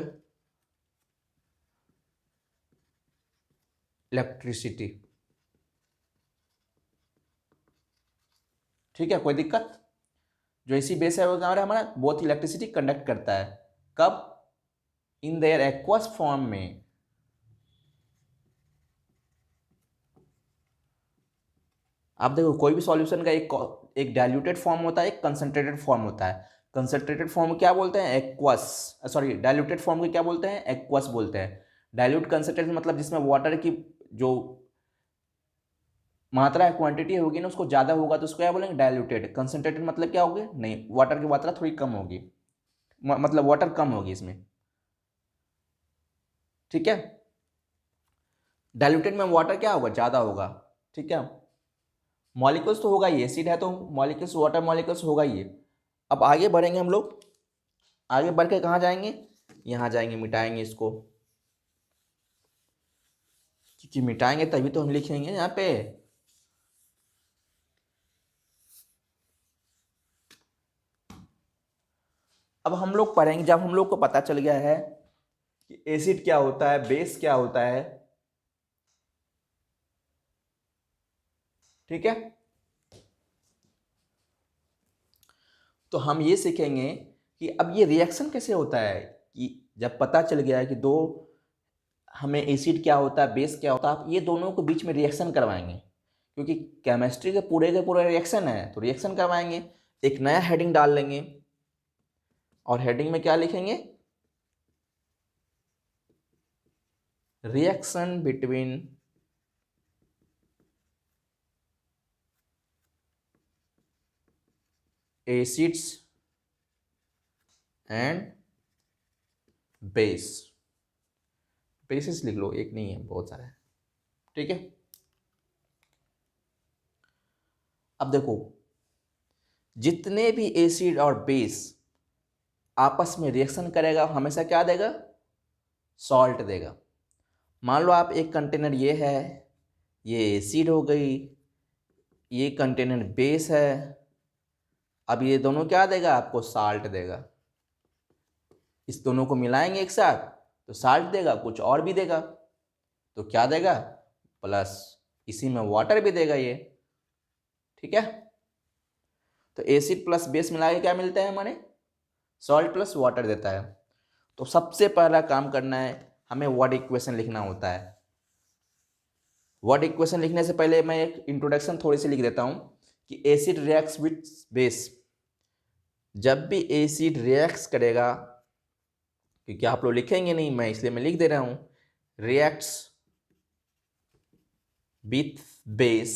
electricity. ठीक है, कोई दिक्कत? जो एसी बेस है वो क्या हमारा बोथ इलेक्ट्रिसिटी कंडक्ट करता है। कब? इन देयर एक्वस फॉर्म में। आप देखो कोई भी सॉल्यूशन का एक डाइल्यूटेड फॉर्म होता है, एक कंसंट्रेटेड फॉर्म होता है। कंसंट्रेटेड फॉर्म क्या बोलते हैं? एक्वस। सॉरी, डाइल्यूटेड फॉर्म को क्या बोलते हैं? एक्वस बोलते हैं। डाइल्यूट कंसंट्रेटेड मतलब जिसमें वाटर की जो मात्रा है, क्वांटिटी होगी ना, उसको ज्यादा होगा तो उसको क्या बोलेंगे? डाइल्यूटेड। कंसंट्रेटेड मतलब क्या होगी? नहीं, वाटर की मात्रा थोड़ी कम होगी, मतलब वाटर कम होगी इसमें। ठीक है, डाइल्यूटेड में वाटर क्या होगा? ज्यादा होगा। ठीक है, मॉलिक्यूल्स तो होगा ही, एसिड है तो मॉलिक्यूल्स, वाटर मॉलिक्यूल्स होगा ही। अब आगे बढ़ेंगे हम लोग, आगे बढ़ के कहाँ जाएंगे? यहाँ जाएंगे, मिटाएंगे इसको, क्योंकि मिटाएंगे तभी तो हम लिखेंगे यहाँ पे। अब हम लोग पढ़ेंगे, जब हम लोग को पता चल गया है कि एसिड क्या होता है, बेस क्या होता है, ठीक है, तो हम ये सीखेंगे कि अब ये रिएक्शन कैसे होता है। कि जब पता चल गया है कि दो, हमें एसिड क्या होता है, बेस क्या होता है, आप ये दोनों को बीच में रिएक्शन करवाएंगे, क्योंकि केमिस्ट्री के पूरे रिएक्शन है, तो रिएक्शन करवाएंगे। एक नया हेडिंग डाल लेंगे, और हेडिंग में क्या लिखेंगे? Reaction between acids and base. Basis लिख लो, एक नहीं है, बहुत सारा है। ठीक है, अब देखो, जितने भी एसिड और बेस आपस में रिएक्शन करेगा हमेशा क्या देगा? सॉल्ट देगा। मान लो आप एक कंटेनर ये है, ये एसिड हो गई, ये कंटेनर बेस है, अब ये दोनों क्या देगा? आपको साल्ट देगा। इस दोनों को मिलाएंगे एक साथ तो साल्ट देगा, कुछ और भी देगा, तो क्या देगा? प्लस, इसी में वाटर भी देगा ये। ठीक है, तो एसिड प्लस बेस मिला के क्या मिलता है हमारे? सॉल्ट प्लस वाटर देता है। तो सबसे पहला काम करना है, हमें वर्ड इक्वेशन लिखना होता है। वर्ड इक्वेशन लिखने से पहले मैं एक इंट्रोडक्शन थोड़ी सी लिख देता हूं कि एसिड रिएक्ट्स विद बेस। जब भी एसिड रिएक्ट्स करेगा, क्योंकि आप लोग लिखेंगे नहीं, मैं इसलिए मैं लिख दे रहा हूं, reacts with base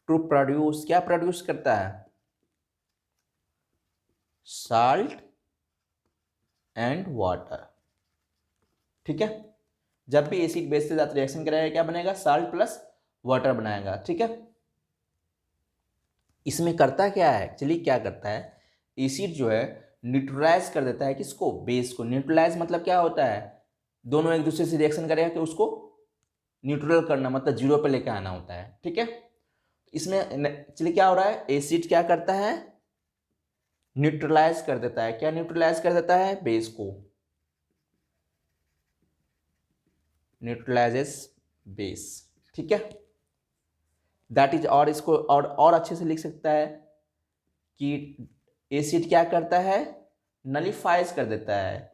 to produce, क्या प्रोड्यूस करता है? Salt and water. ठीक है, जब भी एसिड बेस के साथ रिएक्शन करेगा क्या बनेगा? साल्ट प्लस वाटर बनाएगा। ठीक है, इसमें करता क्या है, एक्चुअली क्या करता है, एसिड जो है न्यूट्रलाइज कर देता है किसको, बेस को। न्यूट्रलाइज मतलब क्या होता है, दोनों एक दूसरे से रिएक्शन करेगा कि उसको न्यूट्रल करना, मतलब जीरो पे लेकर आना होता है, ठीक है। इसमें एक्चुअली क्या हो रहा है, एसिड क्या करता है, न्यूट्रलाइज कर देता है। क्या न्यूट्रलाइज कर देता है, बेस को, न्यूट्रलाइजेस बेस, ठीक है। दैट इज, और इसको और अच्छे से लिख सकता है कि एसिड क्या करता है, नलिफाइज कर देता है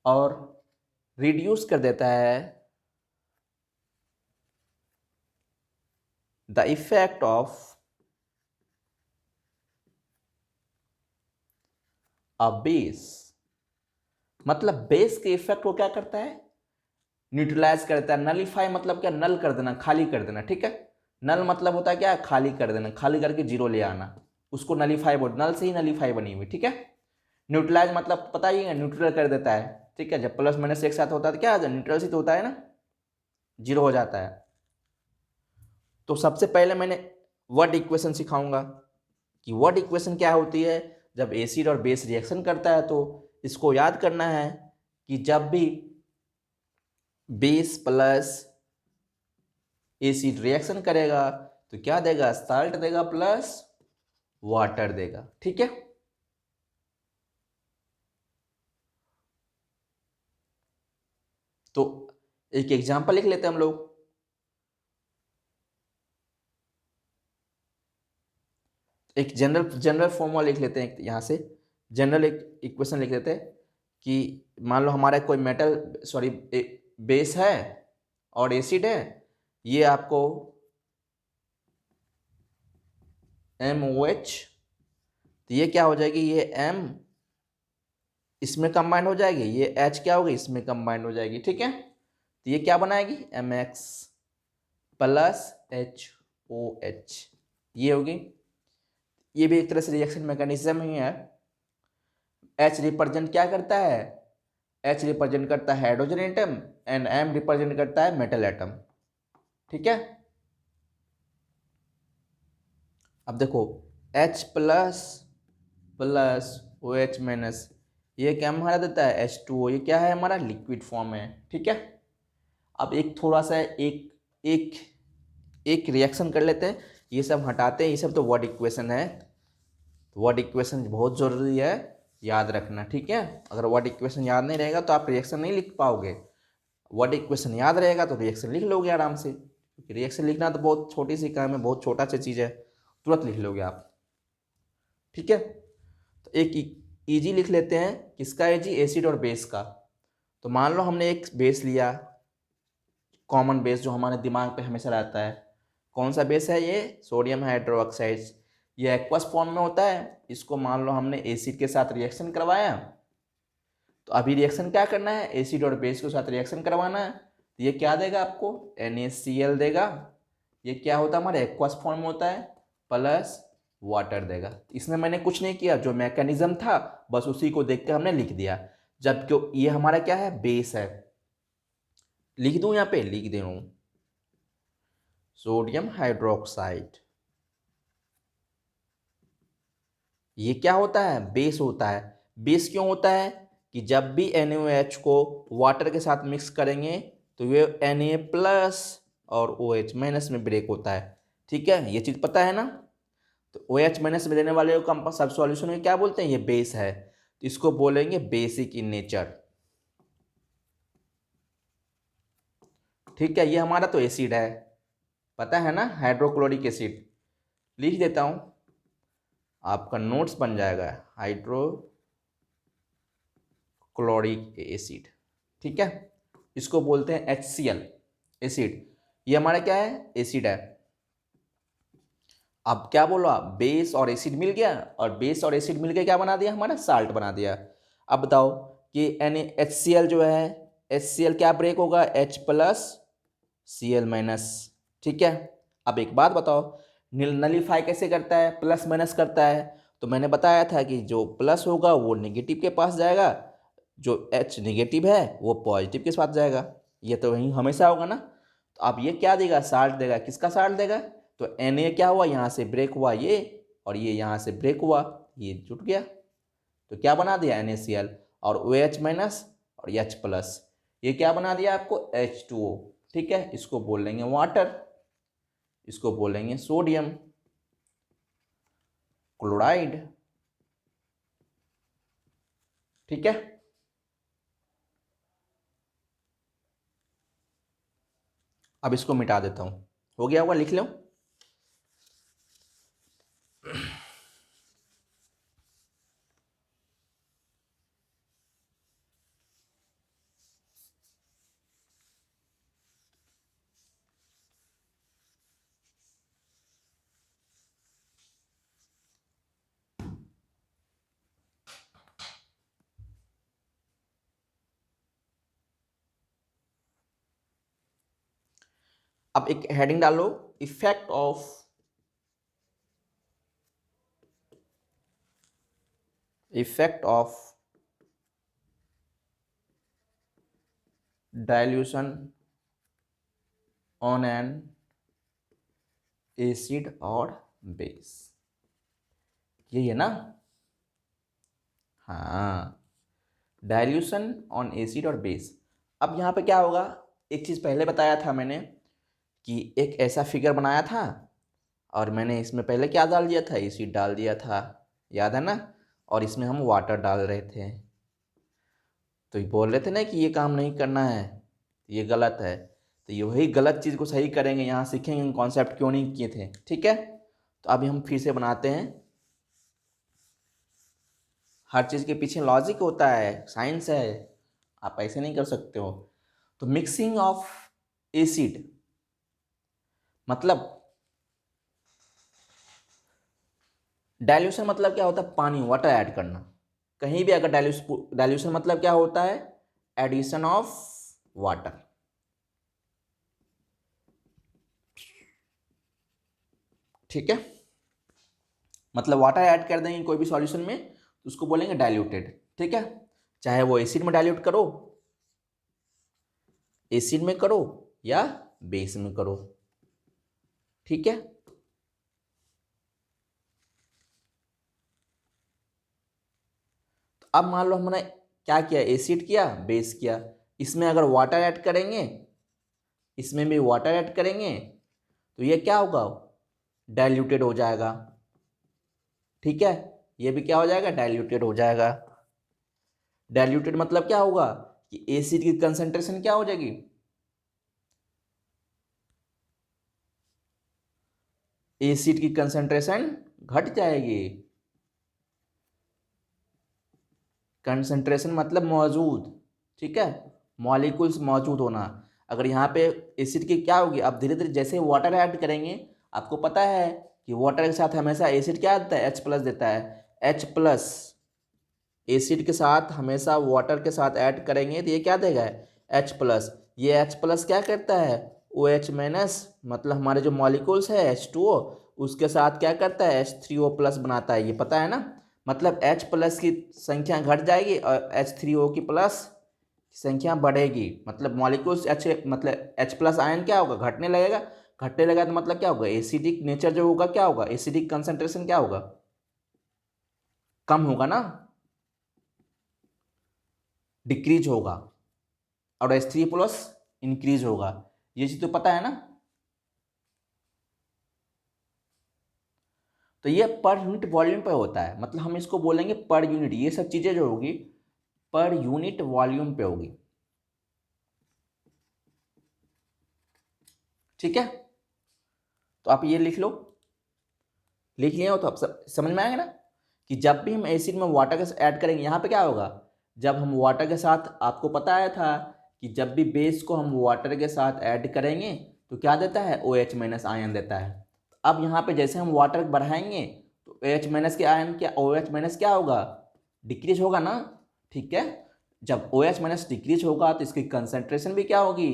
और रिड्यूस कर देता है the effect of a base. मतलब बेस के इफेक्ट को क्या करता है, न्यूट्रलाइज करता है। नलिफाई मतलब क्या, नल कर देना, खाली कर देना, ठीक है। नल मतलब होता है क्या, खाली कर देना, खाली करके जीरो ले आना, उसको नलिफाई बोल, नल से ही नलिफाई बनी हुई, ठीक है। न्यूट्रलाइज मतलब पता ही है, न्यूट्रल कर देता है, ठीक है। जब प्लस माइनस एक साथ होता है तो क्या न्यूट्रल से तो होता है ना, जीरो हो जाता है। तो सबसे पहले मैंने वर्ड इक्वेशन सिखाऊंगा कि वर्ड इक्वेशन क्या होती है। जब एसिड और बेस रिएक्शन करता है तो इसको याद करना है कि जब भी बेस प्लस एसिड रिएक्शन करेगा तो क्या देगा, साल्ट देगा प्लस वाटर देगा, ठीक है। तो एक एग्जांपल लिख लेते हैं हम लोग। एक जनरल जनरल फॉर्मूला लिख लेते हैं यहाँ से, जनरल एक इक्वेशन लिख लेते हैं कि मान लो हमारा कोई मेटल, सॉरी, बेस है और एसिड है, ये आपको MOH, तो ये क्या हो जाएगी, ये M इसमें कंबाइंड हो जाएगी, ये H क्या होगी, इसमें कंबाइंड हो जाएगी, ठीक है। तो ये क्या बनाएगी, MX प्लस HOH, ये होगी। ये भी एक तरह से रिएक्शन मैकेनिज्म ही है। H रिप्रेजेंट क्या करता है, H रिप्रेजेंट करता है hydrogen atom and M represent करता है मेटल एटम, ठीक है। अब देखो H plus plus OH minus, ये क्या हमारा देता है H2O, ये क्या है हमारा लिक्विड फॉर्म है, ठीक है। अब एक थोड़ा सा एक एक एक रिएक्शन कर लेते हैं, ये सब हटाते हैं, ये सब तो वर्ड इक्वेशन है। वर्ड इक्वेशन बहुत ज़रूरी है, याद रखना, ठीक है। अगर वर्ड इक्वेशन याद नहीं रहेगा तो आप रिएक्शन नहीं लिख पाओगे। वर्ड इक्वेशन याद रहेगा तो रिएक्शन लिख लोगे आराम से, क्योंकि रिएक्शन लिखना तो बहुत छोटी सी काम है, बहुत छोटा सी चीज़ है, तुरंत लिख लोगे आप, ठीक है। तो एक इजी लिख लेते हैं, किसका इजी, एसिड और बेस का। तो मान लो हमने एक बेस लिया, कॉमन बेस जो हमारे दिमाग पे हमेशा रहता है, कौन सा बेस है, ये सोडियम हाइड्रोक्साइड। ये एक्वस फॉर्म में होता है। इसको मान लो हमने एसिड के साथ रिएक्शन करवाया, तो अभी रिएक्शन क्या करना है, एसिड और बेस के साथ रिएक्शन करवाना है। तो ये क्या देगा आपको, NaCl देगा। ये क्या होता है, हमारा एक्वस फॉर्म होता है, प्लस वाटर देगा। इसमें मैंने कुछ नहीं किया, जो मैकेनिज्म था बस उसी को देख के हमने लिख दिया। जबकि ये हमारा क्या है, बेस है। लिख दूं, यहाँ पे लिख दे रहा हूं, सोडियम हाइड्रोक्साइड। ये क्या होता है, बेस होता है। बेस क्यों होता है कि जब भी NaOH को वाटर के साथ मिक्स करेंगे तो ये Na प्लस और OH माइनस में ब्रेक होता है, ठीक है। ये चीज़ पता है ना। तो OH माइनस में देने वाले को सब सॉल्यूशन में क्या बोलते हैं, ये बेस है, तो इसको बोलेंगे बेसिक इन नेचर, ठीक है। ये हमारा तो एसिड है, पता है ना, हाइड्रोक्लोरिक एसिड। लिख देता हूं, आपका नोट्स बन जाएगा, हाइड्रोक्लोरिक एसिड, ठीक है। इसको बोलते हैं HCl एसिड। ये हमारा क्या है, एसिड है। अब क्या बोलो आप, बेस और एसिड मिल गया, और बेस और एसिड मिलके क्या बना दिया, हमारा साल्ट बना दिया। अब बताओ कि HCl जो है, HCl क्या ब्रेक होगा, H प्लस Cl माइनस, ठीक है। अब एक बात बताओ, नलीफाई कैसे करता है, प्लस माइनस करता है। तो मैंने बताया था कि जो प्लस होगा वो नेगेटिव के पास जाएगा, जो H नेगेटिव है वो पॉजिटिव के साथ जाएगा। ये तो वही हमेशा होगा ना। तो अब ये क्या देगा, साल्ट देगा। किसका साल्ट देगा, तो Na क्या हुआ, यहाँ से ब्रेक हुआ ये, और ये यहाँ से ब्रेक हुआ, ये जुट गया, तो क्या बना दिया NaCl, और OH माइनस और H प्लस, ये क्या बना दिया आपको, H2O। ठीक है, इसको बोलेंगे वाटर, इसको बोलेंगे सोडियम क्लोराइड। ठीक है, अब इसको मिटा देता हूं, हो गया होगा, लिख लो। अब एक हेडिंग डालो, effect of dilution on an acid और बेस, यही है ना। हाँ, डाइल्यूशन ऑन एसिड और बेस। अब यहाँ पे क्या होगा, एक चीज़ पहले बताया था मैंने कि एक ऐसा फिगर बनाया था, और मैंने इसमें पहले क्या डाल दिया था, एसिड डाल दिया था, याद है ना, और इसमें हम वाटर डाल रहे थे। तो ये बोल रहे थे ना कि ये काम नहीं करना है, ये गलत है, तो ये वही गलत चीज़ को सही करेंगे, यहाँ सीखेंगे कॉन्सेप्ट क्यों नहीं किए थे। ठीक है, तो अभी हम फिर से बनाते हैं। हर चीज़ के पीछे लॉजिक होता है, साइंस है, आप ऐसे नहीं कर सकते हो। तो मिक्सिंग ऑफ एसिड मतलब, डाइल्यूशन मतलब क्या होता है, पानी, वाटर ऐड करना। कहीं भी अगर डाइल्यूशन मतलब क्या होता है, एडिशन ऑफ वाटर। ठीक है, मतलब वाटर ऐड कर देंगे कोई भी सॉल्यूशन में तो उसको बोलेंगे डाइल्यूटेड। ठीक है, चाहे वो एसिड में डाइल्यूट करो, एसिड में करो या बेस में करो। ठीक है, तो अब मान लो हमने क्या किया, एसिड किया, बेस किया, इसमें अगर वाटर ऐड करेंगे, इसमें भी वाटर ऐड करेंगे, तो ये क्या होगा, डाइल्यूटेड हो जाएगा। ठीक है, ये भी क्या हो जाएगा, डाइल्यूटेड हो जाएगा। डाइल्यूटेड मतलब क्या होगा कि एसिड की कंसंट्रेशन क्या हो जाएगी, एसिड की कंसंट्रेशन घट जाएगी। कंसंट्रेशन मतलब मौजूद, ठीक है, मॉलिक्यूल्स मौजूद होना। अगर यहाँ पे एसिड की क्या होगी, अब धीरे धीरे जैसे वाटर ऐड करेंगे, आपको पता है कि वाटर के साथ हमेशा एसिड क्या देता है, H+ देता है। H+, एसिड के साथ हमेशा वाटर के साथ ऐड करेंगे तो ये क्या देगा, H+। ये H+ क्या करता है, OH-, मतलब हमारे जो मॉलिक्यूल्स है H2O, उसके साथ क्या करता है, H3O+ बनाता है, ये पता है ना। मतलब H+ की संख्या घट जाएगी और H3O की प्लस संख्या बढ़ेगी, मतलब मॉलिक्यूल्स मतलब H+ आयन क्या होगा, घटने लगेगा। घटने लगेगा तो मतलब क्या होगा, एसिडिक नेचर जो होगा क्या होगा, एसिडिक कंसंट्रेशन क्या होगा, कम होगा ना, डिक्रीज होगा, और H3+ इंक्रीज होगा। ये चीज तो पता है ना। तो ये पर यूनिट वॉल्यूम पे होता है, मतलब हम इसको बोलेंगे पर यूनिट, ये सब चीजें जो होगी पर यूनिट वॉल्यूम पे होगी। ठीक है, तो आप ये लिख लो, लिख लिया हो तो आप समझ में आएगा ना कि जब भी हम एसिड में वाटर के साथ ऐड करेंगे, यहाँ पे क्या होगा, जब हम वाटर के साथ, आपको पता आया था कि जब भी बेस को हम वाटर के साथ ऐड करेंगे तो क्या देता है, OH- आयन देता है। अब यहाँ पे जैसे हम वाटर बढ़ाएंगे तो OH- के आयन, क्या OH- क्या होगा, डिक्रीज होगा ना। ठीक है, जब OH- डिक्रीज होगा तो इसकी कंसंट्रेशन भी क्या होगी,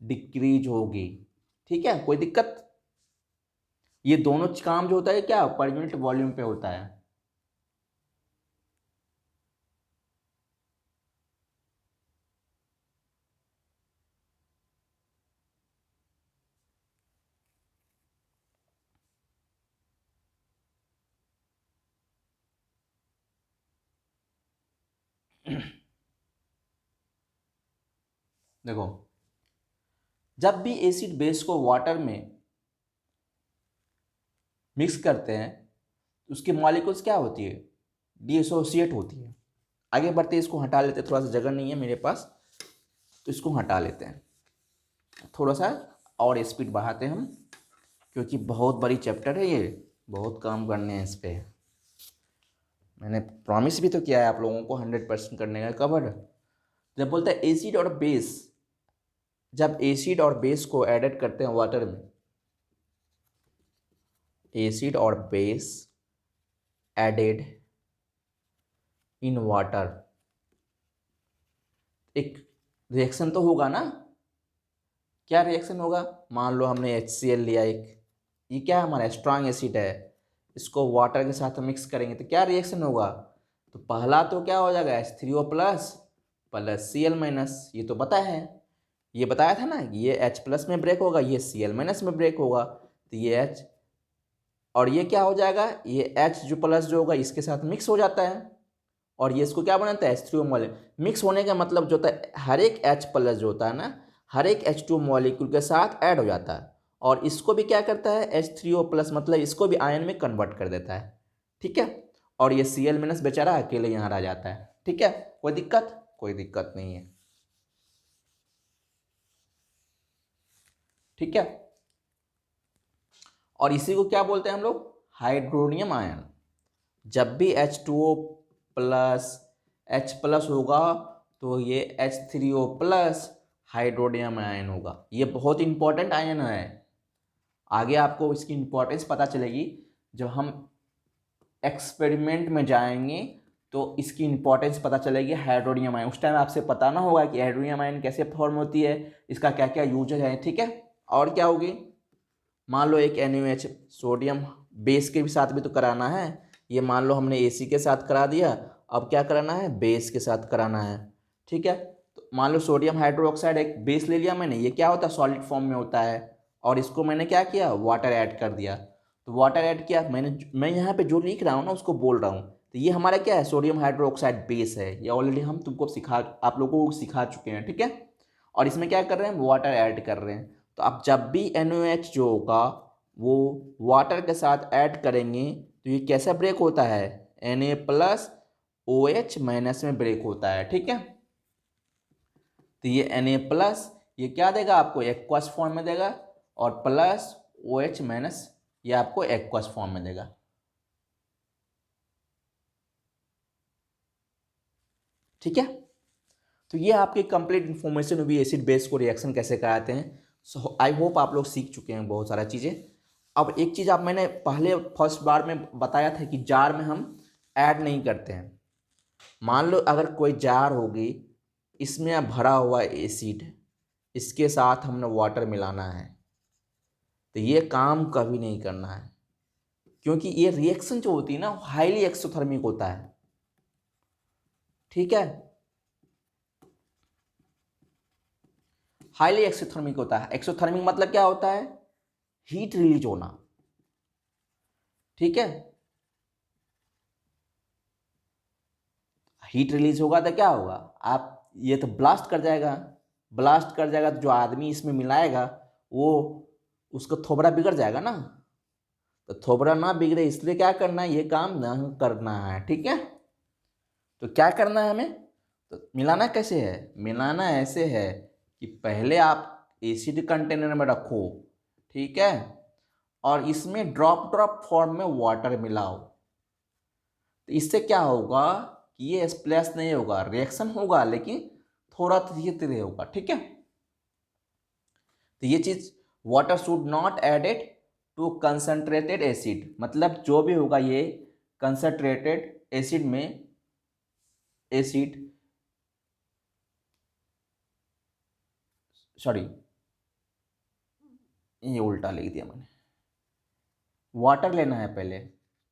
डिक्रीज होगी। ठीक है, कोई दिक्कत। ये दोनों काम जो होता है क्या, पर यूनिट वॉल्यूम पे होता है। देखो, जब भी एसिड बेस को वाटर में मिक्स करते हैं तो उसकी मॉलिक्यूल्स क्या होती है, डीएसोसिएट होती है। आगे बढ़ते हैं, इसको हटा लेते हैं, थोड़ा सा जगह नहीं है मेरे पास तो इसको हटा लेते हैं। थोड़ा सा और स्पीड बढ़ाते हैं हम, क्योंकि बहुत बड़ी चैप्टर है ये, बहुत काम करने हैं इस पर। मैंने प्रॉमिस भी तो किया है आप लोगों को 100% करने का कवर। जब बोलते हैं एसिड और बेस, जब एसिड और बेस को एडेड करते हैं वाटर में, एसिड और बेस एडेड इन वाटर, एक रिएक्शन तो होगा ना। क्या रिएक्शन होगा, मान लो हमने HCl लिया एक, ये क्या है हमारा स्ट्रांग एसिड है, इसको वाटर के साथ मिक्स करेंगे तो क्या रिएक्शन होगा, तो पहला तो क्या हो जाएगा H3O plus plus Cl minus, ये तो पता है, ये बताया था ना, ये H प्लस में ब्रेक होगा, ये Cl माइनस में ब्रेक होगा, तो ये H और ये क्या हो जाएगा, ये H जो प्लस जो होगा इसके साथ मिक्स हो जाता है और ये इसको क्या बनाता है H3O मॉलिक्यूल। मिक्स होने का मतलब जो होता है हर एक H प्लस जो होता है ना, हर एक H2 मॉलिक्यूल के साथ ऐड हो जाता है और इसको भी क्या करता है H3O प्लस, मतलब इसको भी आयन में कन्वर्ट कर देता है। ठीक है, और ये Cl माइनस बेचारा अकेले यहाँ रह जाता है। ठीक है, कोई दिक्कत, कोई दिक्कत नहीं है। ठीक है, और इसी को क्या बोलते हैं हम लोग, हाइड्रोनियम आयन। जब भी H2O प्लस H प्लस होगा तो ये H3O प्लस हाइड्रोनियम आयन होगा। ये बहुत इंपॉर्टेंट आयन है, आगे आपको इसकी इंपॉर्टेंस पता चलेगी जब हम एक्सपेरिमेंट में जाएंगे तो इसकी इंपॉर्टेंस पता चलेगी हाइड्रोनियम आयन। उस टाइम आपसे पता ना होगा कि हाइड्रोनियम आयन कैसे फॉर्म होती है, इसका क्या क्या यूज है। ठीक है, और क्या होगी, मान लो एक NaOH सोडियम बेस के भी साथ भी तो कराना है, ये मान लो हमने AC के साथ करा दिया, अब क्या कराना है, बेस के साथ कराना है। ठीक है, तो मान लो सोडियम हाइड्रोक्साइड एक बेस ले लिया मैंने, ये क्या होता है सॉलिड फॉर्म में होता है, और इसको मैंने क्या किया, वाटर ऐड कर दिया। तो वाटर ऐड किया मैंने, मैं यहाँ पे जो लिख रहा हूँ ना उसको बोल रहा हूँ, तो ये हमारा क्या है, सोडियम हाइड्रोक्साइड बेस है। ये ऑलरेडी हम तुमको आप लोगों को सिखा चुके हैं। ठीक है, और इसमें क्या कर रहे हैं, वाटर ऐड कर रहे हैं। तो अब जब भी NaOH जो होगा वो वाटर के साथ ऐड करेंगे तो ये कैसा ब्रेक होता है, Na प्लस OH माइनस में ब्रेक होता है। ठीक है, तो ये Na प्लस ये क्या देगा आपको, एक्वस फॉर्म में देगा, और प्लस OH माइनस ये आपको एक्वस फॉर्म में देगा। ठीक है, तो ये आपकी कंप्लीट इन्फॉर्मेशन हुई एसिड बेस को रिएक्शन कैसे कराते हैं। सो आई होप आप लोग सीख चुके हैं बहुत सारा चीज़ें। अब एक चीज़ आप मैंने पहले फर्स्ट बार में बताया था कि जार में हम ऐड नहीं करते हैं। मान लो अगर कोई जार होगी, इसमें भरा हुआ एसिड, इसके साथ हमने वाटर मिलाना है, तो ये काम कभी नहीं करना है, क्योंकि ये रिएक्शन जो होती है ना हाईली एक्सोथर्मिक होता है। ठीक है, हाईली एक्सोथर्मिक होता है। एक्सोथर्मिक मतलब क्या होता है, हीट रिलीज होना। ठीक है, हीट रिलीज होगा तो क्या होगा, आप ये तो ब्लास्ट कर जाएगा, ब्लास्ट कर जाएगा तो जो आदमी इसमें मिलाएगा वो उसका थोबड़ा बिगड़ जाएगा ना, तो थोबड़ा ना बिगड़े इसलिए क्या करना है, ये काम ना करना है। ठीक है, तो क्या करना है हमें, तो मिलाना कैसे है, मिलाना ऐसे है कि पहले आप एसिड कंटेनर में रखो, ठीक है, और इसमें ड्रॉप ड्रॉप फॉर्म में वाटर मिलाओ। तो इससे क्या होगा कि ये स्प्लैश नहीं होगा, रिएक्शन होगा लेकिन थोड़ा धीरे धीरे होगा। ठीक है, तो ये चीज, water should not added to concentrated acid, मतलब जो भी होगा ये कंसंट्रेटेड एसिड में, एसिड सॉरी ये उल्टा लिख दिया मैंने, वाटर लेना है पहले।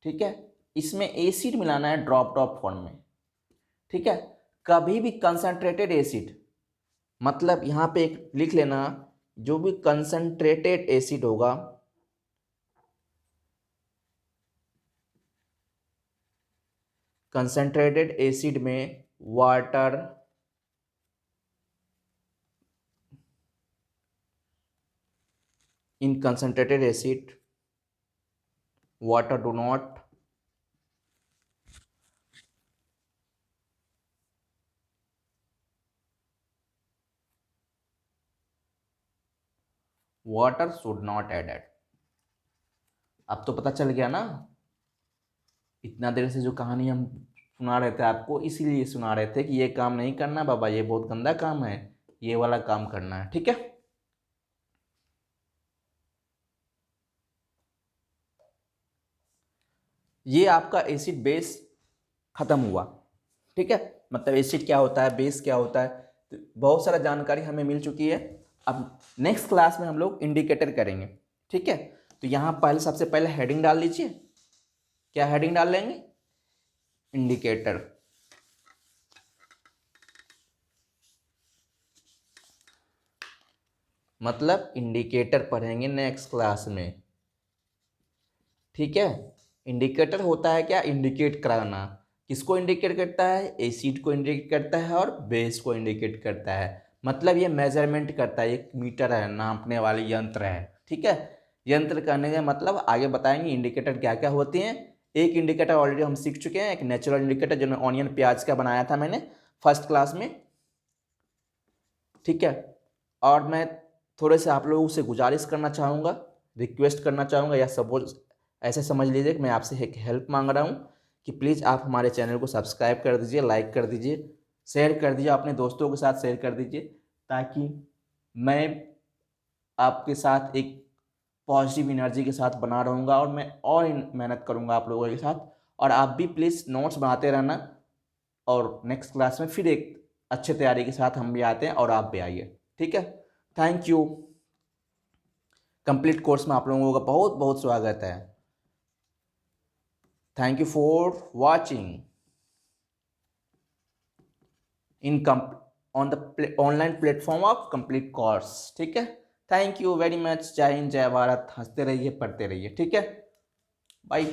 ठीक है, इसमें एसिड मिलाना है ड्रॉप ड्रॉप फॉर्म में। ठीक है, कभी भी कंसंट्रेटेड एसिड, मतलब यहाँ पे एक लिख लेना, जो भी कंसंट्रेटेड एसिड होगा, कंसंट्रेटेड एसिड में water in concentrated acid, water do not water should not added। अब तो पता चल गया ना, इतना देर से जो कहानी हम सुना रहे थे आपको, इसीलिए सुना रहे थे कि ये काम नहीं करना बाबा, ये बहुत गंदा काम है, ये वाला काम करना है, ठीक है। ये आपका एसिड बेस खत्म हुआ, ठीक है। मतलब एसिड क्या होता है, बेस क्या होता है, तो बहुत सारा जानकारी हमें मिल चुकी है। अब नेक्स्ट क्लास में हम लोग इंडिकेटर करेंगे, ठीक है। तो यहाँ पहले सबसे पहले हेडिंग डाल लीजिए। क्या हेडिंग डाल लेंगे? इंडिकेटर। मतलब इंडिकेटर पढ़ेंगे नेक्स्ट क्लास में, ठीक है। इंडिकेटर होता है क्या? इंडिकेट कराना। किसको इंडिकेट करता है? एसिड को इंडिकेट करता है और बेस को इंडिकेट करता है। मतलब ये मेजरमेंट करता है, एक मीटर है, नापने वाले यंत्र है, ठीक है। यंत्र करने का मतलब आगे बताएंगे इंडिकेटर क्या क्या होते हैं। एक इंडिकेटर ऑलरेडी हम सीख चुके हैं, एक नेचुरल इंडिकेटर जो ऑनियन प्याज का बनाया था मैंने फर्स्ट क्लास में, ठीक है। और मैं थोड़े से आप लोगों से गुजारिश करना चाहूँगा, रिक्वेस्ट करना चाहूँगा, या सपोज ऐसे समझ लीजिए कि मैं आपसे एक हेल्प मांग रहा हूँ कि प्लीज़ आप हमारे चैनल को सब्सक्राइब कर दीजिए, लाइक कर दीजिए, शेयर कर दीजिए, अपने दोस्तों के साथ शेयर कर दीजिए, ताकि मैं आपके साथ एक पॉजिटिव एनर्जी के साथ बना रहूँगा और मैं और मेहनत करूँगा आप लोगों के साथ। और आप भी प्लीज़ नोट्स बनाते रहना, और नेक्स्ट क्लास में फिर एक अच्छे तैयारी के साथ हम भी आते हैं और आप भी आइए, ठीक है। Thank you. कंप्लीट कोर्स में आप लोगों का बहुत बहुत स्वागत है। Thank you for watching in on the online platform of complete course, ठीक है। Thank you very much. जय हिंद, जय भारत। हंसते रहिए, पढ़ते रहिए, ठीक है। बाय।